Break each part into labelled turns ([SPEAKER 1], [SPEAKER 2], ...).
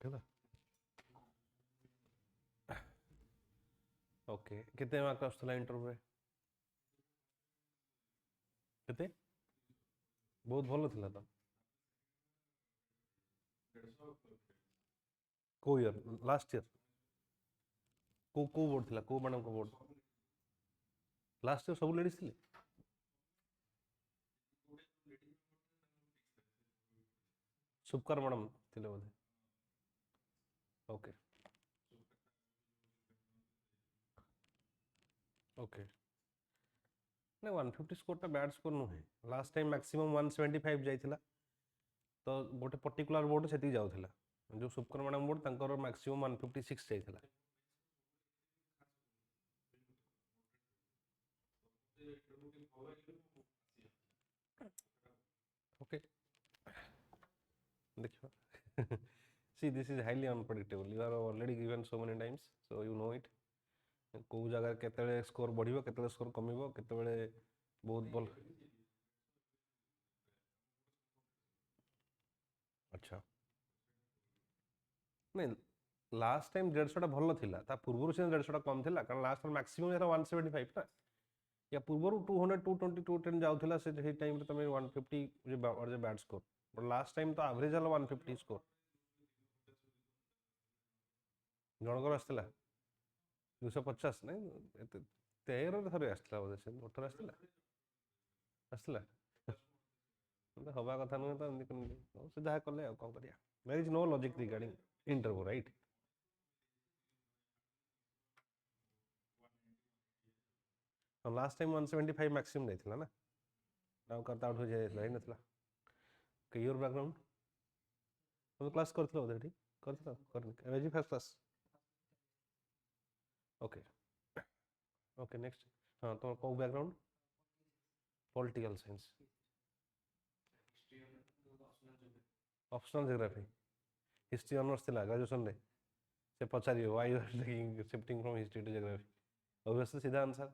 [SPEAKER 1] ठीक है ओके कितने मार्क आसला इंटरव्यू केते बहुत भल थिला तो को ईयर लास्ट ईयर को बोर्ड थिला को मैडम को बोर्ड लास्ट ईयर सब लेडीज थिले सुपकर मैडम थिले बोधे ओके ओके नहीं 150 स्कोर टा बैड स्कोर नुहे लास्ट टाइम मैक्सिमम 175 जाइथिला तो गोटे पर्टिकुलर बोर्ड से जाऊला जो सुपकर मैडम बोर्ड तांकर मैक्सिमम 156 जाइथिला ओके देखियो see this is highly unpredictable you are already given so many times so you know it को जगह केतले स्कोर बढ़िबो केतले स्कोर कमिबो केतले बहुत भल अच्छा नहीं लास्ट टाइम 150 भल थिला ता पूर्व से 150 कम थिला कारण लास्ट टाइम मैक्सिमम era 175 ना या पूर्व 200 220 210 जाउथिला से हे टाइम रे तमे 150 जे bad score but last time तो एवरेज हला 150 स्कोर जनकर आस्थिला 250 नहीं एते 13 रे थरे आस्थिला बोले से 18 आस्थिला आस्थिला मतलब हवा कथा नुहे तो एमती से जहाँ कले कौन करिया there is no logic regarding interview right last time 175 maximum नहीं थिला ना नाउ करता आउट हो जाय नहीं नथला के योर बैकग्राउंड तुम क्लास करथिलो बोधे ठीक करथिलो करनी MG first class okay okay next हां तो को background political science optional geography history honours थिला ग्रेजुएशन रे से पचारियो why you are taking shifting from history to geography obviously सीधा आंसर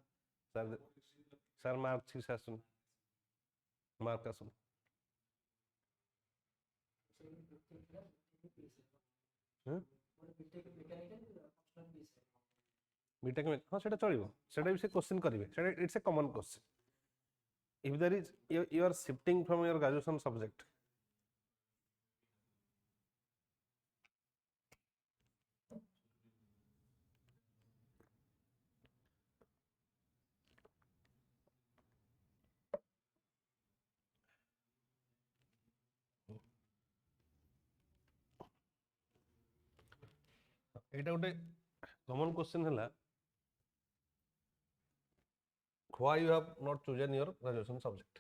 [SPEAKER 1] सर सर मार्क छी सासुन मार्क आसुन बीटेक में हाँ सेटा चलिबो सेटा भी से क्वेश्चन करिवे सेटा it's a common question if there is you are shifting from your graduation subject एटा गोटे कॉमन क्वेश्चन हला why you have not chosen your graduation subject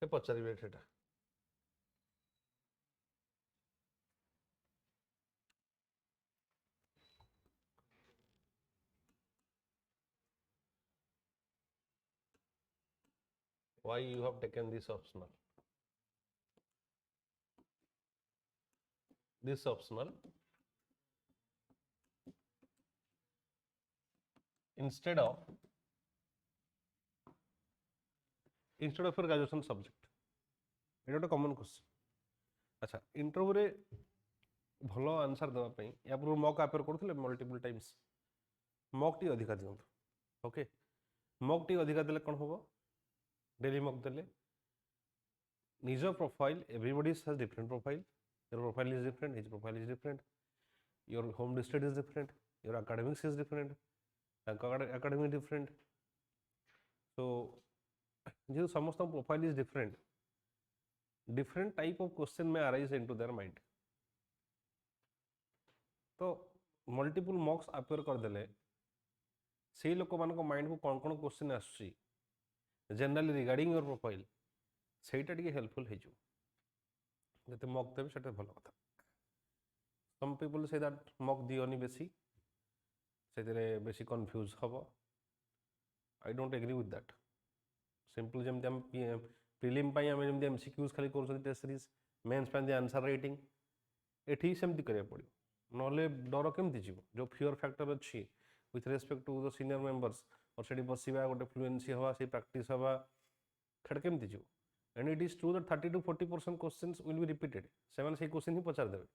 [SPEAKER 1] से पचारिवे सेटा why you have taken this optional instead of your graduation subject এটা একটা common question আচ্ছা interview রে ভালো answer দেওয়া পাই या पूर्व मॉक अपेयर करथिले मल्टीपल टाइम्स मॉक टी अधिका दियंतु ओके मॉक टी अधिका देले कोन होबो डेली मॉक देले निजर profile everybody has different profile your profile is different his profile is different your home district is different your academics is different academic different so जो समस्त profile is different different type of question में arise into their mind तो multiple मॉक्स appear कर देले से लोक मान mind को कौन कौन क्वेश्चन आसुची जनरली रिगार्डिंग योर प्रोफाइल सेटा टिके हेल्पफुल हे जो जते मॉक देबे सेटा भलो कथा some people say that mock दियोनी बेसी सेतरे बेसी कंफ्यूज हबो I don't agree with that simple जेमते हम प्रीलिम पाई हम जेमते एमसीक्यूज खाली करछन टेस्ट सीरीज मेंस पाई आंसर राइटिंग एठी सेमती करिया पड़ियो नले डर केमती जीव जो फियर फैक्टर अच्छी with respect to the senior members और सेठी बसिबा गोटे फ्लुएंसी हवा से प्रैक्टिस हवा खेड केमती जीव and it is true that 30 to 40% questions will be repeated seven से क्वेश्चन ही पचार देबे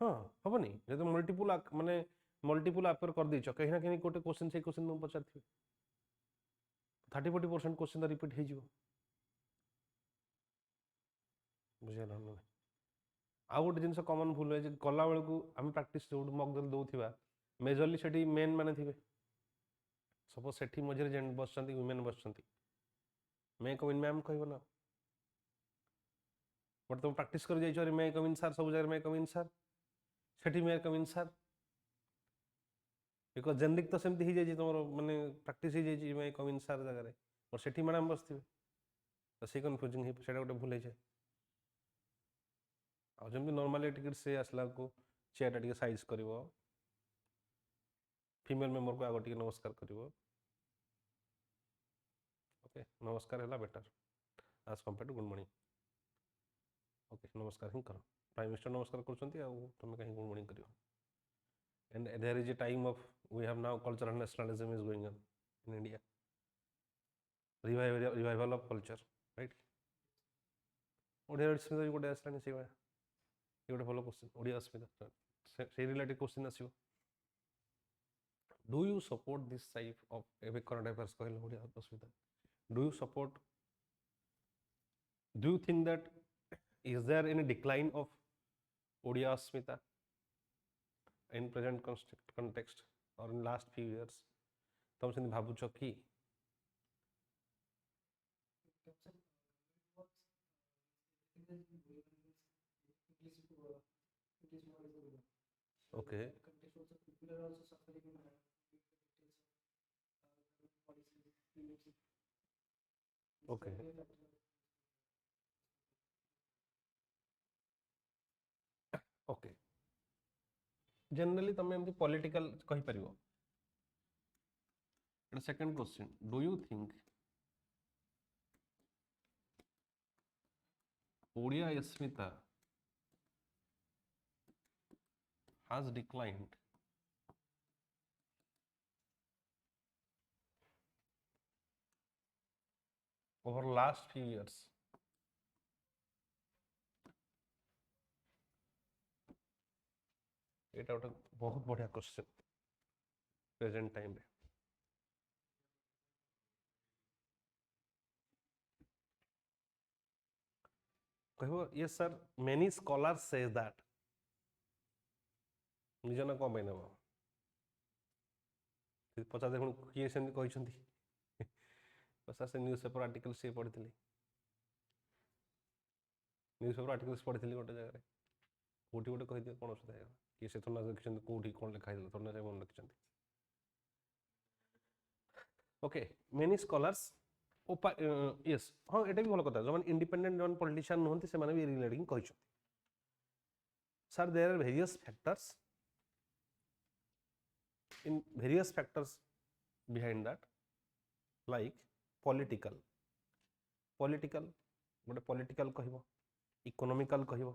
[SPEAKER 1] हाँ हेनी जो मल्टीपुल माने मल्टीपुल आपेयर कर देछ कहीं ना कहीं गोटे क्वेश्चन से क्वेश्चन तुम पचार 30-40% क्वेश्चन रिपीट हो बुझेगा ना आउ गोटे जिन कमन भूल है कला बेलू आम प्राक्ट जो मक दौथा मेजरली से मेन मैंने थे सपोज से मझे जेंट बस वुमेन बस मे कम इन मैम कह ना बट तुम प्राक्ट कर जाइए मे कम इन सार सब जगह मे कम इन सार से मे कम इन सार बिकज जेनेरिक तो सेमती हो जाए तुम मैंने प्राक्ट हो जाए मे कम इन सार जगह और से मैडम बस थे तो सी कन्फ्यूजिंग से गोटे भूल है आमती नॉर्मली टिकट से आसला को चेयर टा साइज कर फीमेल मेंबर को आगे नमस्कार कर ओके नमस्कार है बेटर आज compare to good morning okay नमस्कार ही कर प्राइम मिनिस्टर नमस्कार कर तुम कहीं गुड मॉर्निंग कर and there is a time of we have now cultural nationalism is going on in India revival of culture right Odia अस्मिता गोटे आसला से गोटे भल क्वेश्चन ओडिया अस्मिता से रिलेटेड क्वेश्चन आसो do you support this type of एवं करंट अफेयर्स कहले ओडिया अस्मिता do you support do you think that is there any decline of Odia Asmita in present context or in last few years तुम से भावुच कि okay okay okay generally तुम एमती political कहि परिवो second question do you think Odia अस्मिता has declined over last few years एटा गोटे बहुत बढ़िया क्वेश्चन प्रेजेंट टाइम रे कहबो yes sir many scholars says that निज ना कम पे नेब पचास देखो किए से कहते सर से न्यूज पेपर आर्टिकल सी पढ़ी न्यूज पेपर आर्टिकल्स पढ़ी गोटे जगह कौटी गोटे कही कौन असुविधा है किए से थोड़ा लिखिं कौटी कौन लिखाई थोड़ा से मन लिखिं ओके मेनी स्कॉलर्स यस हाँ ये भी भल कथा जो इंडिपेंडेंट जो पॉलिटिशियन नुहति से भी रिलेटिंग कहते sir there are various factors in various factors behind that like political गोटे political कहबो इकोनॉमिकल कहबो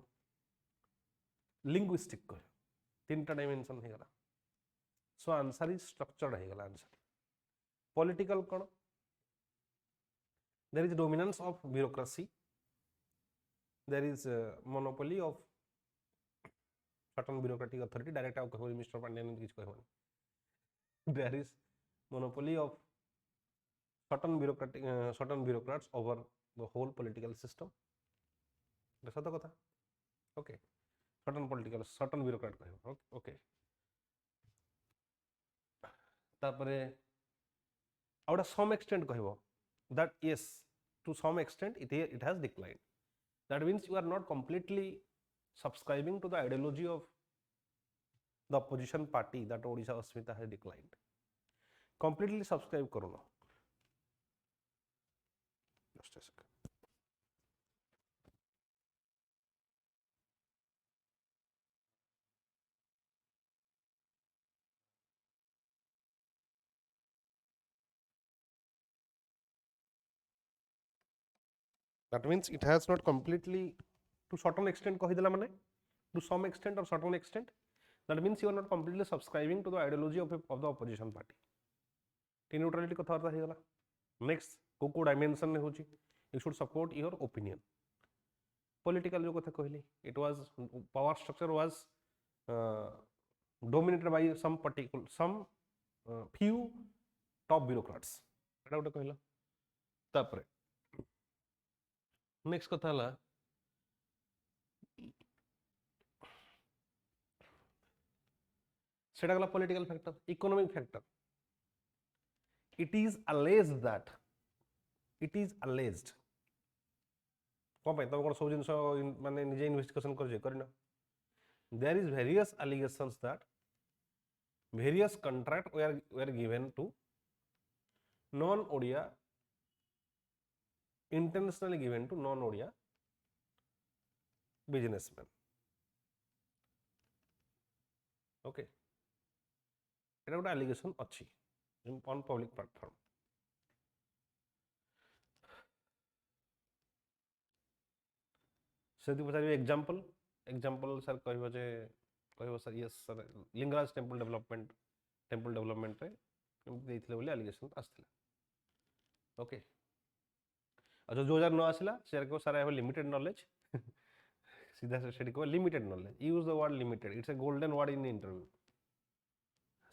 [SPEAKER 1] लिंग्विस्टिक कहबो तीनटा डायमेंशन हे गला सो आंसर इज स्ट्रक्चर्ड हे गला आंसर पॉलिटिकल कोन there is dominance of bureaucracy there is monopoly of certain bureaucratic authority direct आउ कहबो मिस्टर पांड्यान किछ कहबो there is monopoly of certain bureaucrats over the whole political system सत कथा okay certain bureaucrat कहबो ओके तापरे out some extent कहबो that yes to some extent it has declined that means you are not completely subscribing to the ideology of the opposition party that Odia Asmita has declined. Completely subscribe करो just a second. That means it has not completely to certain extent कहीदेला माने to some extent or certain extent that means you are not completely subscribing to the ideology of the opposition party टी neutrality कथबार्ता हो गला next को dimension में होची you should support your opinion political जो कथा कहली it was power structure was dominated by some particular some few top bureaucrats एटा गोटे कहला तापरे नेक्स्ट कथा हला सेटा गला political factor economic factor it is alleged कौन पाई तुम सब जिन माने निजे इन्वेस्टिगेशन कर there is various allegations that various contracts were given to non-Odia, intentionally given to non-Odia businessmen. Okay, এটা ଗୋଟେ allegation ଅଛି on public platform. सेति पचारि एग्जांपल सर कहबो जे कहबो sir yes sir Lingaraj temple development रे देइथिले बोली एलिगेशन आस्थिला. ओके अच्छा 2009 आसिला सर को sir I have limited knowledge सीधा से को limited knowledge use the word limited it's a golden word in interview.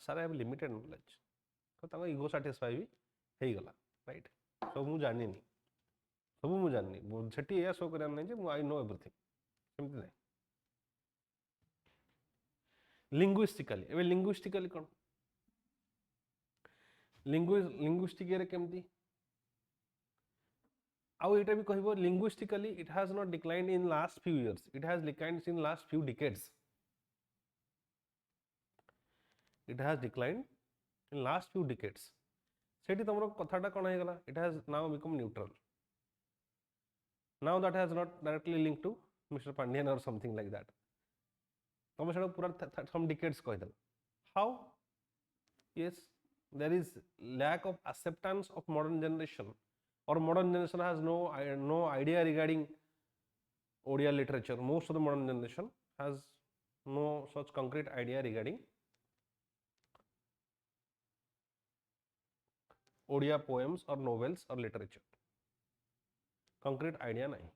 [SPEAKER 1] Sir I have limited knowledge तो ताको ईगो सैटिस्फाई भी हेई गला राइट. सब मु जानि नि सब मु जानि सेठी या शो करन नै जे मु आई नो एवरीथिंग सेमति नै. लिंग्विस्टिकली एबे लिंग्विस्टिकली कोन लिंग्विस्टिक रे केमति आउ एटा भी कहबो linguistically it has not declined in last few years it has declined in last few decades. It has declined in last few decades. सेठी तमरो कथाटा कोन हे गला it has now become neutral. Now that has not directly linked to mister Pandian or something like that. तुम से पूरा सम decades कह दल. How yes there is lack of acceptance of modern generation or modern generation has no idea regarding Odia literature. Most of the modern generation has no such concrete idea regarding Odia poems or novels or literature. Concrete idea nahi.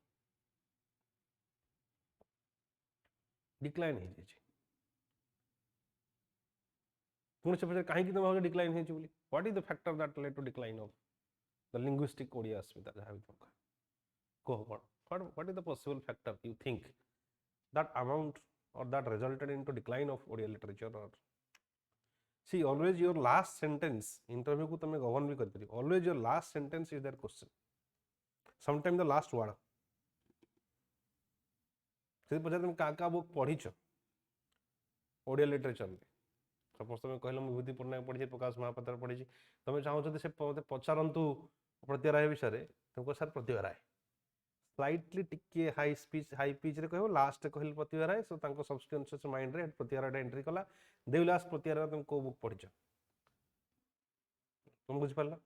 [SPEAKER 1] Decline है पुणे से पचार कहीं तुम भाव decline है बोली what is the factor that led to decline of the linguistic Odia अस्मिता जहाँ भी तुम कह what is the possible factor you think that amount or that resulted into decline of Odia literature. Or see always your last sentence interview को तुम govern भी कर पारि always your last sentence is that question sometime the last word से पचार तुम का book पढ़ी ओडिया लिटरेचर में सपोज तुम कहल मुझे विभूति पट्टनायक पढ़ी प्रकाश महापात्र पढ़ी तुम चाहते से पचारतु प्रतिभा राय विषय तुमको सर प्रतिभा राय स्लाइटली टिके हाई पिच रे कह लास्ट कहल प्रतिभा राय सो तांको सबकॉन्शियस माइंड रे प्रतिभा राय एंट्री कला देवलास प्रतिभा राय तुम को बुक पढ़ी तुम बुझी पारला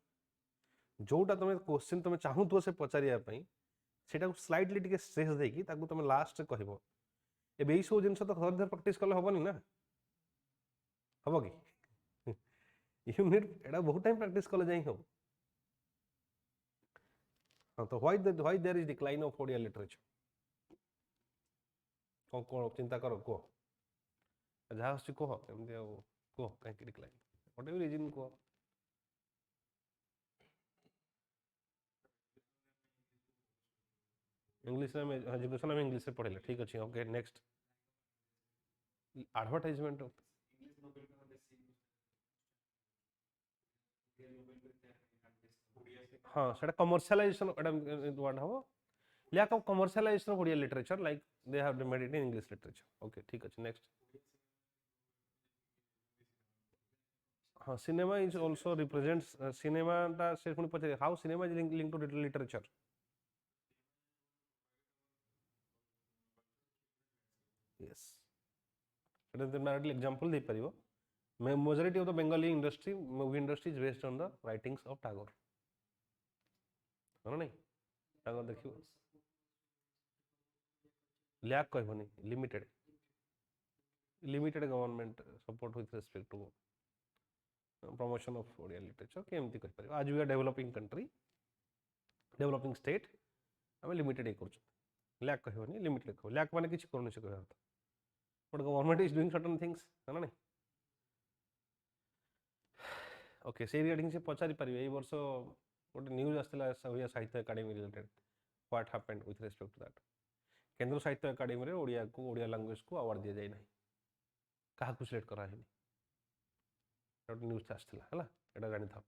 [SPEAKER 1] जोटा तुम क्वेश्चन तुम चाहूथो से पचारिया पई सेटा को स्लाइटली टिके स्ट्रेस देकी ताको तुम लास्ट कहबो एबे ई सब जिंस तो हर धर प्रैक्टिस करले होबनी ना हम कि यूनिट एटा बहुत टाइम प्रैक्टिस कले जाई हम. हाँ तो why there is decline of Odia literature कौन चिंता करो कह जहाँ आस कह एमती कह कहीं डिक्लाइन व्हाट एवर रीजन कह. इंग्लिश में एजुकेशन में इंग्लिश से पढ़े ठीक अच्छे. ओके नेक्स्ट एडवर्टाइजमेंट हाँ सेटा कमर्शियलाइजेशन वर्ड हम lack of commercialization of Odia literature like they have made it in English literature. Okay ठीक अच्छे नेक्स्ट. हाँ cinema is also represents cinema टा से पुनी पचे how cinema is link to literature. Yes एटा डायरेक्टली एग्जांपल दे परिबो. Majority of the Bengali industry, movie industry is based on the writings of Tagore. है नहीं Tagore देखियो lack कहबनी limited government support with respect to promotion of Odia literature केमती कहि परिबो. आज we are developing country developing state हमें limited ए करछ लैक कहबनी लिमिटेड कह लैक माने किछ करनु छै कहबा but government is doing certain things है ना नहीं. ओके से रिगार्डिंग से पचारि परिबे एई वर्ष गोटे न्यूज आसला Odia Sahitya Akademi related what happened with respect to that. Kendra Sahitya academy रे ओडिया लैंग्वेज को अवार्ड दिया जाय नाही. कहा को सिलेक्ट करा हेनी. गोटे न्यूज आसला हला एटा जानि था.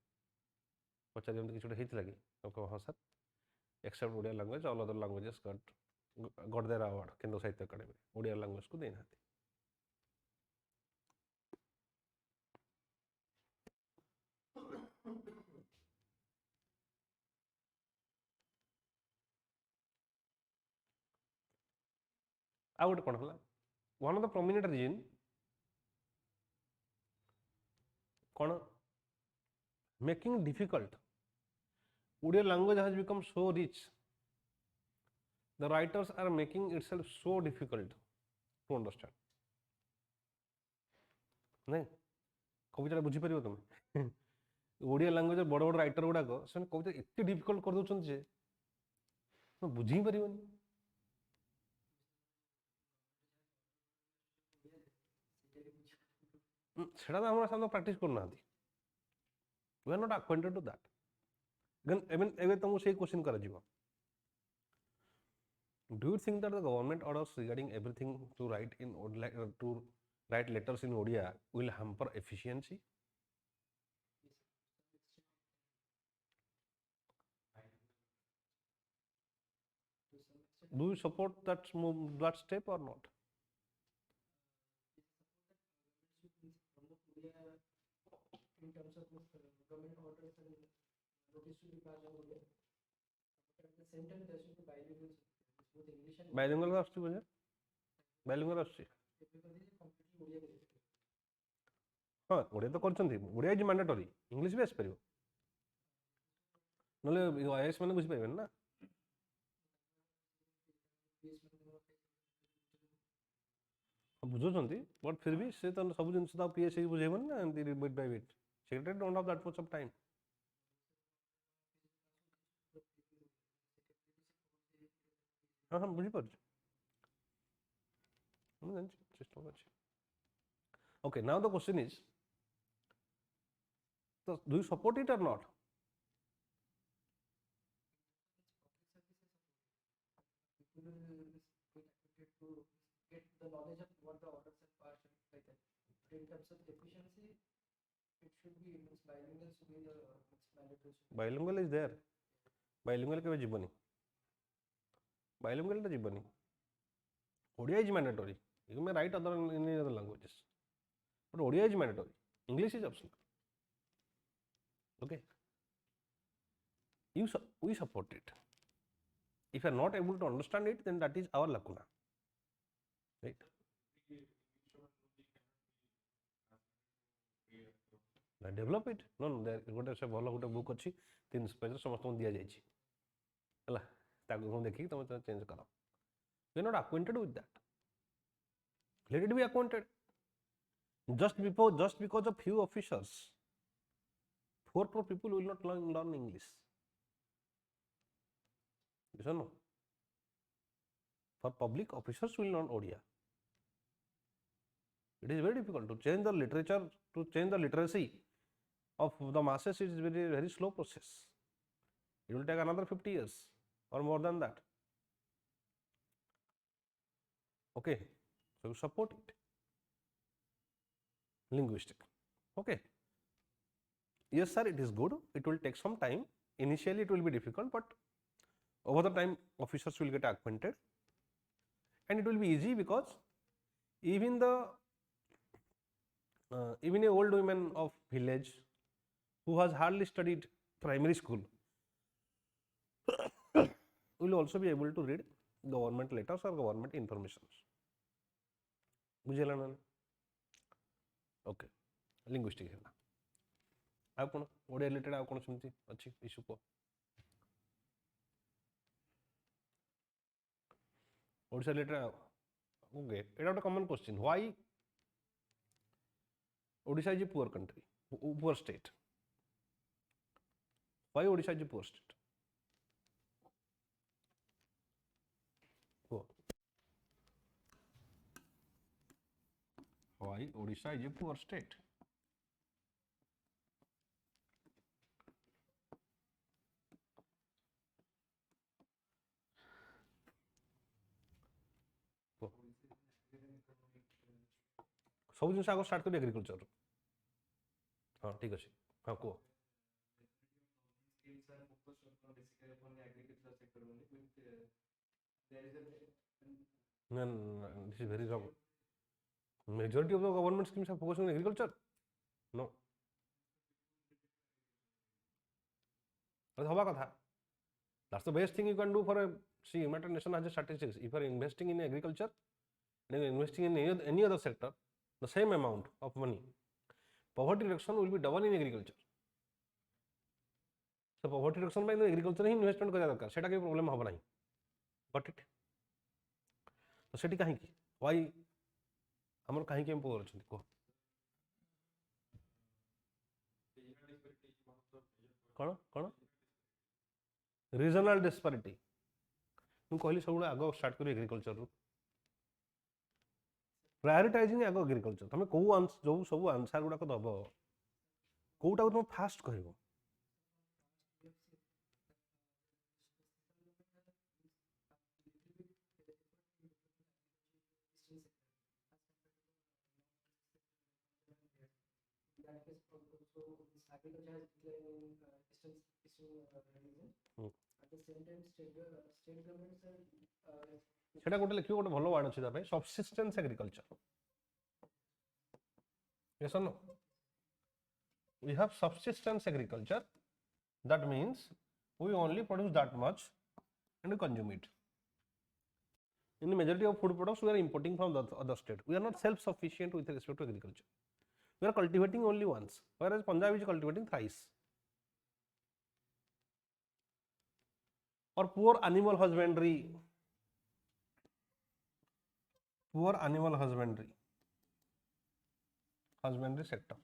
[SPEAKER 1] पचारि हम किछ हेतिला कि ओके हां sir except Odia language all other languages got there award Kendra Sahitya academy Odia language को देना. आ गोटे कौन है one of the prominent reason कौन making difficult Odia language has become so rich the writers are making itself so difficult to understand. नहीं कविता बुझीपर तुम Odia language बड़ बड़ राइटर गुड़ाक से कविता एत डिफिकल्ट कर दौरान जे बुझी पार सेटा तो हमारे सामने प्रैक्टिस करना. We are not acquainted to that. एवं तुमको से क्वेश्चन कर do you think that the government orders regarding everything to write in to write letters in Odia will hamper efficiency? Do you support that move, that step or not?
[SPEAKER 2] In terms of government orders and notice to be passed on Odia, but at the same time there should be bilingual, both English and
[SPEAKER 1] bilingual का आस्ती बोले bilingual Asti
[SPEAKER 2] everybody is completely Odia related.
[SPEAKER 1] हाँ ओडिया तो करचन थी Odia is mandatory English भी आस परियो नले IAS माने बुझी पाइबेन ना. बुझुचंती बट फिर भी से तो सब जिन ता पीएससी बुझेबन ना and bit by bit secretary don't have that much of time. हाँ हाँ बुझी पार सिस्टम अच्छे. Okay now the question is so do you support it or not?
[SPEAKER 2] People will get to get the knowledge of what the orders have passed and like that. But in terms of efficiency, it should be bilingual should be the mandatory.
[SPEAKER 1] Bilingual is there. Bilingual के जीवनी. Bilingual तो जीवनी. Odia is mandatory. You may write other in any other languages, but Odia is mandatory. English is optional. Okay. We support it. If you are not able to understand it, then that is our lacuna. Right? Develop it. No, there गोटे से भल गोटे book अच्छी 300 page समस्त दिया जाइए है ताको देखिए तुम चेंज कर. We are not acquainted with that. Let it be acquainted. Just because of few officers, 4 crore people will not learn English. Yes or no? For public officers will learn Odia. It is very difficult to change the literature, to change the literacy of the masses. It is very slow process. It will take another 50 years or more than that. Okay, so you support it. Linguistic. Okay. Yes, sir, it is good. It will take some time. Initially, it will be difficult, but over the time, officers will get acquainted, and it will be easy because even even a old woman of village who has hardly studied primary school will also be able to read government letters or government informations. बुझेला ना? Okay linguistic है आ कौन Odia related आ कौन सेमती अच्छी issue को Odia related okay एटा गोटे common question why Odisha is a poor country poor state why Odisha is a poor state Why Odisha is a poor state? सब जिन आगे स्टार्ट कर एग्रीकल्चर हाँ ठीक अच्छे हाँ कह this is very wrong majority of the government schemes are focusing on agriculture no हवा कथा that's the best thing you can do for a see United Nations has a statistics if you are investing in agriculture and investing in any other sector the same amount of money poverty reduction will be double in agriculture so poverty reduction by agriculture he investment करा दरकार सेटा के problem हबो नहीं got it तो सेटी काहे की why हमर काहे के poor अछंती को कौन कौन रीजनल डिस्पारिटी ମୁଁ କହିଲି ସବୁବେଳେ ଆଗ ଷ୍ଟାର୍ଟ କରି ଏଗ୍ରିକଲଚର ରୁ ପ୍ରାୟୋରିଟାଇଜିଂ ଆଗ ଏଗ୍ରିକଲଚର ତମେ କୋଉ ଯୋଉ ସବୁ ଆନ୍ସର ଗୁଡାକ ଦବ କୋଉଟାକୁ ତମେ ଫାଷ୍ଟ କହିବ সেটা গোটে লিখিব গোটে ভালো ওয়ার্ড আছে তা ପାଇଁ subsistence agriculture yes or no we have subsistence agriculture that means we only produce that much and we consume it in the majority of food products we are importing from the other state we are not self sufficient with respect to agriculture we are cultivating only once whereas Punjab is cultivating thrice or poor animal husbandry sector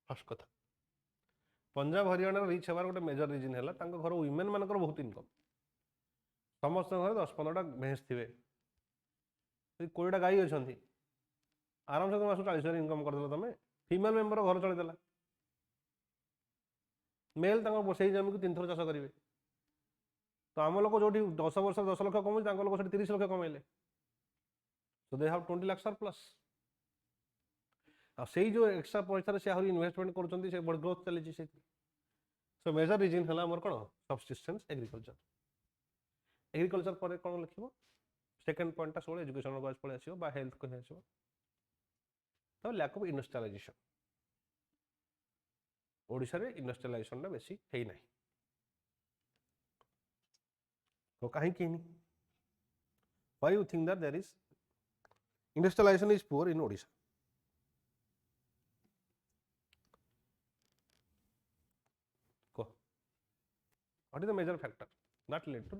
[SPEAKER 1] first कथा Punjab Haryana rich होवार गोटे major reason है घर women मानकर बहुत income समस्त घर 10-15टा भैंस थे 20टा गाई अच्छा आराम से मास 40,000 इनकम करदेल तुम फीमेल मेम्बर घर चलदेला मेल बसई जमी को 3 थर चाष करेंगे तो आम लोग जो 10 वर्ष 10 लाख कमे लोग 30 लाख कमेले सो दे हैव 20 लाख सरप्लस से जो एक्स्ट्रा पैसा से आहरी इन्वेस्टमेंट कर ग्रोथ चली सो मेजर रिजन है आमर कौन सबसिस्टेंस एग्रीकल्चर पर कौन लिख सेकेंड पॉइंटा सब एजुकेशन वाइज पड़े आसो हेल्थ कहीं आसो तो लैक ऑफ इंडस्ट्रियलाइजेशन ओडिशा रे इंडस्ट्रियलाइजेशन बेसी है ना तो कहीं why you think that there is industrialization is poor in Odisha what is the major factor that led to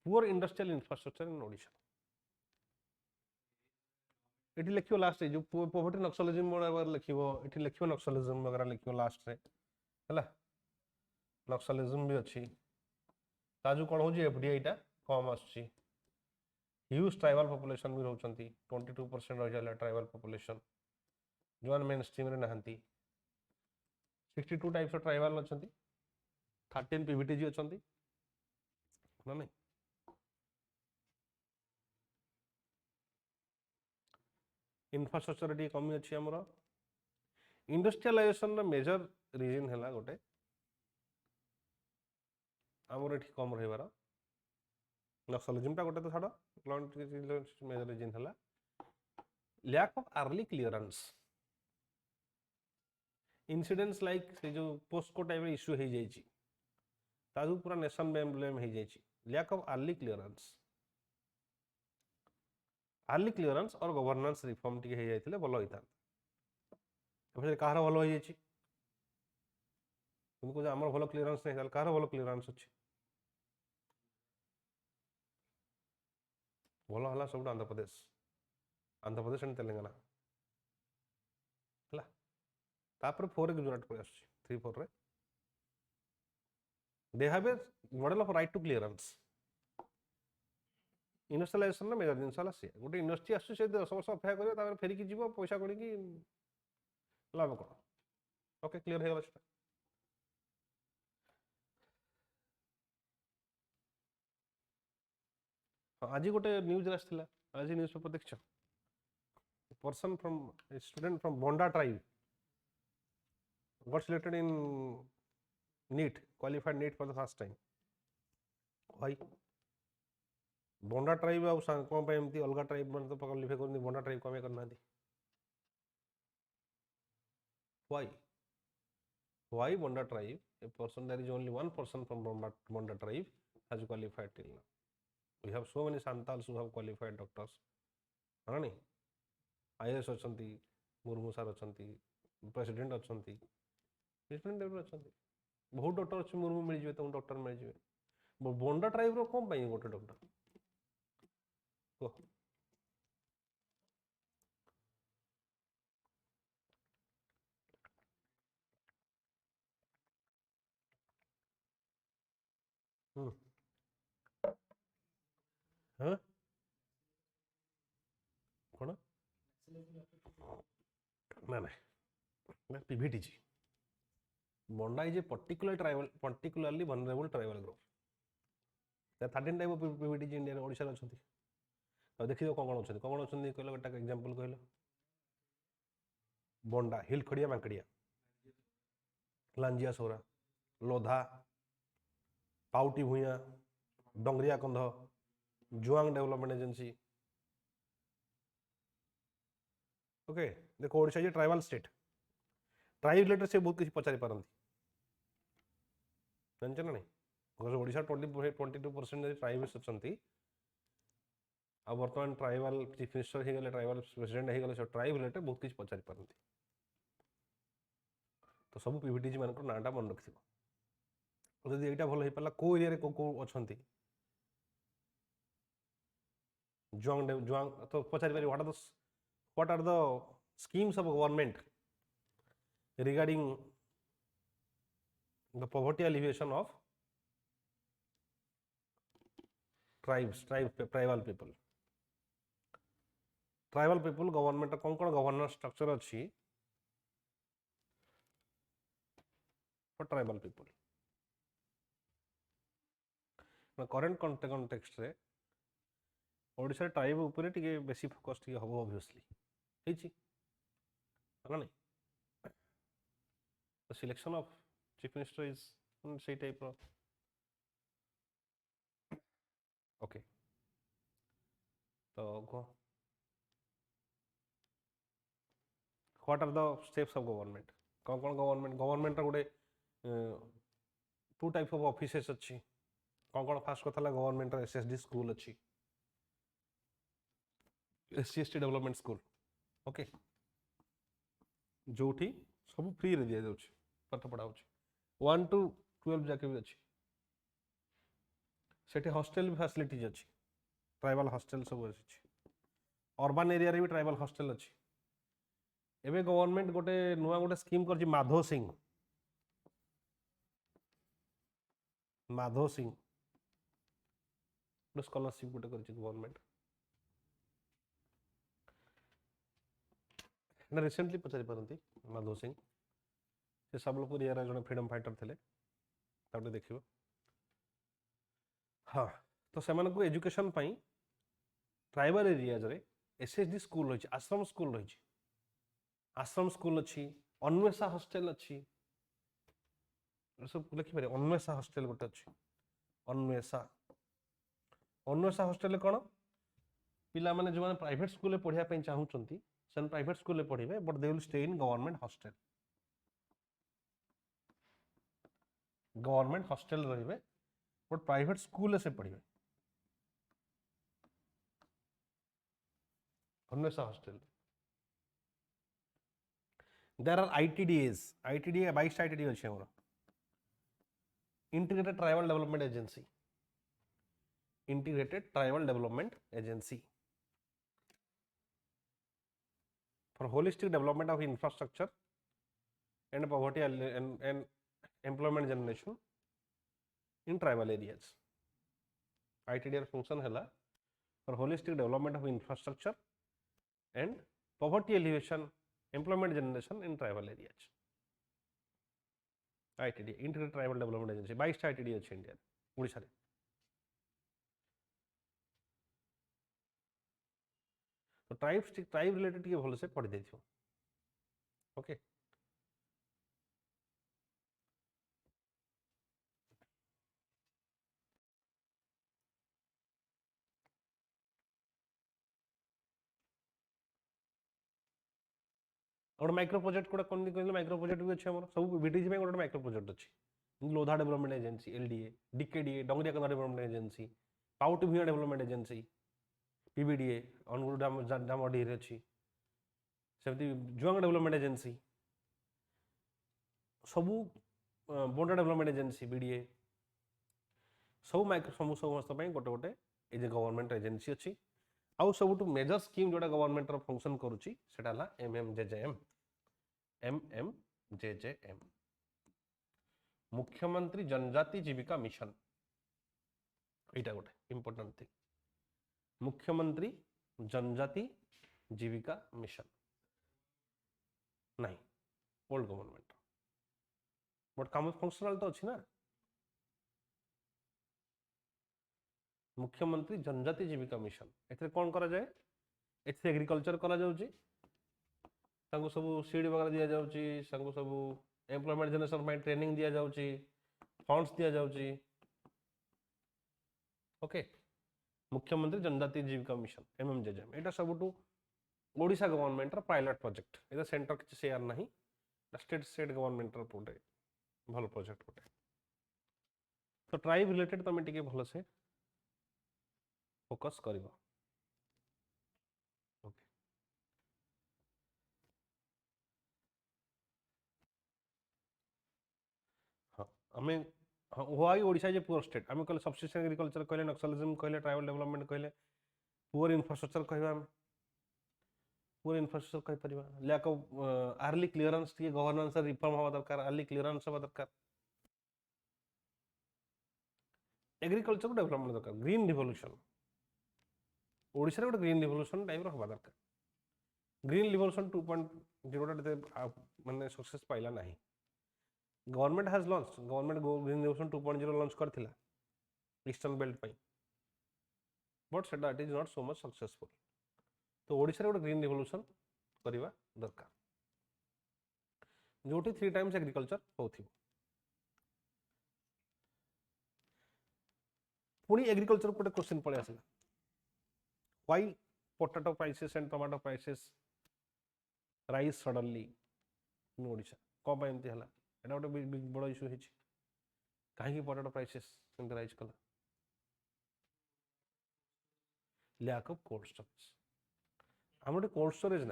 [SPEAKER 1] poor industrial infrastructure in Odisha eighty लिखियो लास्ट जो पॉवर्टी नक्सलिज्म वगैरह लिखियो एटी लिखियो नक्सलिज्म वगैरह लिखियो लास्ट रे हला नक्सलिज्म भी अच्छी ताजु कोन हो जे एफडीआई टा कम आछी ह्यूज ट्राइबल पॉपुलेशन भी रहउचंती 22% रह जाला tribal population zone main stream रे नहंती 62 टाइप्स ऑफ ट्राइबल अछंती 13 पीवीटीजी अछंती ना नहीं इंफ्रास्ट्रक्चर टी कमी अच्छी आमर इंडस्ट्रियलाइजेशन मेजर रीजन है गोटे आमर ये कम रही नक्सलिज्म टा गोटे तो छाड़ मेजर रीजन है lack of early clearance incidents like से जो पोस्को टाइप इश्यू हो जाइए ताजु पूरा नेशन ब्लेम हो जाइए लैक ऑफ अर्ली क्लियरेंस और गवर्नेंस रिफॉर्म टी जाइए भल होता कहार भल हो जाइए तुमको आम भल क्लीयरेंस नहीं कहार भल क्लीयरेंस अच्छी भल है सब आंध्र प्रदेश एंड तेलंगाना है तापर 4 गुजरात पड़े आस 3-4 रे they have a model of right to clearance ଇଣ୍ଡଷ୍ଟ୍ରିଆଲାଇଜେସନର ମେଜର ଜିନିଷ ହେଲା ସେ ଗୋଟେ ଇଣ୍ଡଷ୍ଟ୍ରି ଆସୁଛି ସେ 10 ବର୍ଷ ଅପେକ୍ଷା କରିବ ତାପରେ ଫେରିକି ଯିବ ପଇସା କରିକି ଲାଭ କ'ଣ? ଓକେ କ୍ଲିୟର ହେଇଗଲା ସେଟା। ଆଜି ଗୋଟେ ନ୍ୟୁଜରେ ଆସିଥିଲା, ଆଜି ନ୍ୟୁଜ ପେପର ଦେଖିଛ? person from a student from Bonda tribe got selected in NEET, qualified NEET for the first time. Why? Bonda tribe ଆଉ କ'ଣ ପାଇଁ ଏମିତି ଅଲଗା ଟ୍ରାଇବ୍ ମାନେ ତ କ୍ୱାଲିଫାଇ କରନ୍ତି, ବଣ୍ଡା ଟ୍ରାଇବ୍ କ'ଣ ପାଇଁ କରିନାହାନ୍ତି? Why? Why Bonda tribe? A person, there is only one person from Bonda tribe has qualified till now. We have so many Santals who have qualified doctors. हाँ नहीं, IAS अछंती, Murmu sir अछंती, president अछंती, different type अछंती, बहुत doctor अच्छे मुर्मू मिल जिवे तुम doctor मिल जिवे। बोंडा tribe रो कौन पाई गोटे डॉक्टर को? हाँ कौन ना ना PVTG bonda is a particularly vulnerable tribal group. There are 13 type of PVTG India Odisha रे अछंती। तो देखियो कोन अछंती, कोन अछंती कहलो एटा एग्जांपल कहलो। बोंडा, हिलखड़िया मांकड़िया, लांजिया सोरा, लोधा, पाउटी भुइया, डंगरिया कंध, जुआंग डेवलपमेंट एजेंसी। ओके देखो ओडिशा जे ट्राइबल स्टेट, ट्राइब रिलेटेड से बहुत किसी पचारि पारंती जानछ ना नहीं? बिकॉज ओडिशा 22% ट्राइब्स अछंती आ वर्तमान ट्राइबल चीफ मिनिस्टर हे गले, ट्राइबल प्रेसिडेंट हे गले, सब ट्राइब रिलेटेड बहुत किसी पचारि पारंती। तो सब पीवीटीजी मानकर नाटा मन रखिथिबो। जदि एटा भल हे पला को एरिया रे को अछंती जुआंग तो पचारि पारि what are the schemes of government regarding the poverty alleviation of tribal people. Tribal people government कौन कौन गवर्नेंस स्ट्रक्चर अच्छी for tribal people. Current context रे ओडिशा ट्राइब ऊपर टिके बेसी फोकस टिके हबो ऑब्वियसली हेची है नहीं? The selection of chief minister is say type of okay. So go. What are the steps of government? कौन government गोटे टू टाइप ऑफ ऑफिसेस अच्छी कौन फास्ट कथा गवर्नमेंट एसएसडी स्कूल अच्छी, SC/ST डेवलपमेंट स्कूल ओके, जो सब free रे दिया जाउछ पाठ पढ़ा होछ 1 to 12 जाके भी अच्छी सेठी हॉस्टल फैसिलिटीज अच्छी, ट्राइबल हॉस्टल सब अच्छी, अर्बन एरिया रे भी ट्राइबल हॉस्टल अच्छी। एबे गवर्नमेंट गोटे नुआ गोटे स्कीम करछि माधव सिंह स्कॉलरशिप गोटे करछि गवर्नमेंट ना रिसेंटली पचारि पारंती माधव सिंह से सबलपुर एरिया जने फ्रीडम फाइटर थे तापटे देखिबो। हाँ तो सेमान को एजुकेशन पाई ट्राइबल एरियाज रे एसएसडी स्कूल रही, आश्रम स्कूल रही, आश्रम स्कूल अच्छी, अन्वेषा हॉस्टल अच्छी, सब लिखिपारे अन्वेषा हॉस्टल गोटे अच्छी। अन्वेषा हॉस्टल कौन पिला माने जो माने प्राइवेट स्कूल में पढ़िया पे चाहूचंती से प्राइवेट स्कूल में पढ़िबे but they will stay in government hostel रहिबे बट प्राइवेट स्कूल से पढ़िबे। Anwesha hostel there are ITDAs 22 ITDA अच्छे हमरा integrated tribal development agency for holistic development of infrastructure and poverty and employment generation in tribal areas. ITDR function है for holistic development of infrastructure and poverty alleviation, employment generation in tribal areas. ITD Integrated Tribal Development Agency 22 ITD अच्छे India Odisha रे तो tribe related टिके भल से पढ़ी देथियो okay और micro project कोडा कोन कहले माइक्रो प्रोजेक्ट भी अच्छे हमर सब बीटीजी में गोटे माइक्रो प्रोजेक्ट अच्छी Lodha development agency LDA DKDA Dongria Kondh development agency Paudi Bhuyan development agency PBDA Angul डाम अडी रे अच्छी सेमती जुआंग डेवलपमेंट एजेंसी सबू बोंडा डेवलपमेंट एजेंसी बीडीए सब माइक्रो समस्त गोटे गोटे ये गवर्नमेंट एजेंसी अच्छी आउ सब मेजर स्कीम जोटा गवर्नमेंट फंक्शन करुच्ची सेटा हला एमएमजेजेएम मुख्यमंत्री जनजाति जीविका मिशन एटा गोटे इंपोर्टेंट थिंग मुख्यमंत्री जनजाति जीविका मिशन नहीं ओल्ड गवर्नमेंट बट काम फंक्शनल तो अच्छी ना मुख्यमंत्री जनजाति जीविका मिशन एथे कौन करा जाए एथे एग्रीकल्चर करा जाउची संगो सब सीड वगैरह दिया जाउची संगो सब एम्प्लॉयमेंट जनरेशन में ट्रेनिंग दिया जाउची फंड्स दिया जाउची ओके मुख्यमंत्री जनजाति जीविका मिशन एमएमजेजेएम एटा सबटू ओडिशा गवर्नमेंट रा पायलट प्रोजेक्ट एटा सेंटर किछ शेयर नाही स्टेट गवर्नमेंट रा प्रोजेक्ट भल प्रोजेक्ट गोटे तो ट्राइब रिलेटेड तमे टिके भल से फोकस करिवो ओके हाँ आमे हाँ why Odisha is a poor state आमे कहले सब्सिस्टेंस एग्रीकल्चर कहले नक्सलिज्म कहले ट्राइबल डेवलपमेंट कहले पुअर इंफ्रास्ट्रक्चर कहबा पुअर इंफ्रास्ट्रक्चर कहि परिबा लैक ऑफ अर्ली क्लियरेंस टिके गवर्नेंस रिफॉर्म हवा दरकार अर्ली क्लियरेंस हवा दरकार एग्रीकल्चर को डेवलपमेंट दरकार ग्रीन रिवोल्यूशन ओडिशा रे गोटे ग्रीन रिवोल्यूशन टाइप रो हवा दरकार ग्रीन रिवोल्यूशन 2.0 माने सक्सेस पाइला नाही government has launch government green revolution 2.0 launch करथिला ईस्टर्न बेल्ट पई बट सेटा it is not so much successful तो ओडिशा रे गोटे ग्रीन रिवोल्यूशन करिवा दरकार जोटी 3 टाइम्स एग्रीकल्चर होथिबो पुणी एग्रीकल्चर गोटे क्वेश्चन पळे आसला why potato prices and tomato prices rise suddenly in Odisha कौन पाई एमती हला एटा गोटे बिग बड़ इश्यू हिची काहे पोटैटो प्राइसेस एमती राइज कला लैक ऑफ कोल्ड स्टोरेज हमर कोल्ड स्टोरेज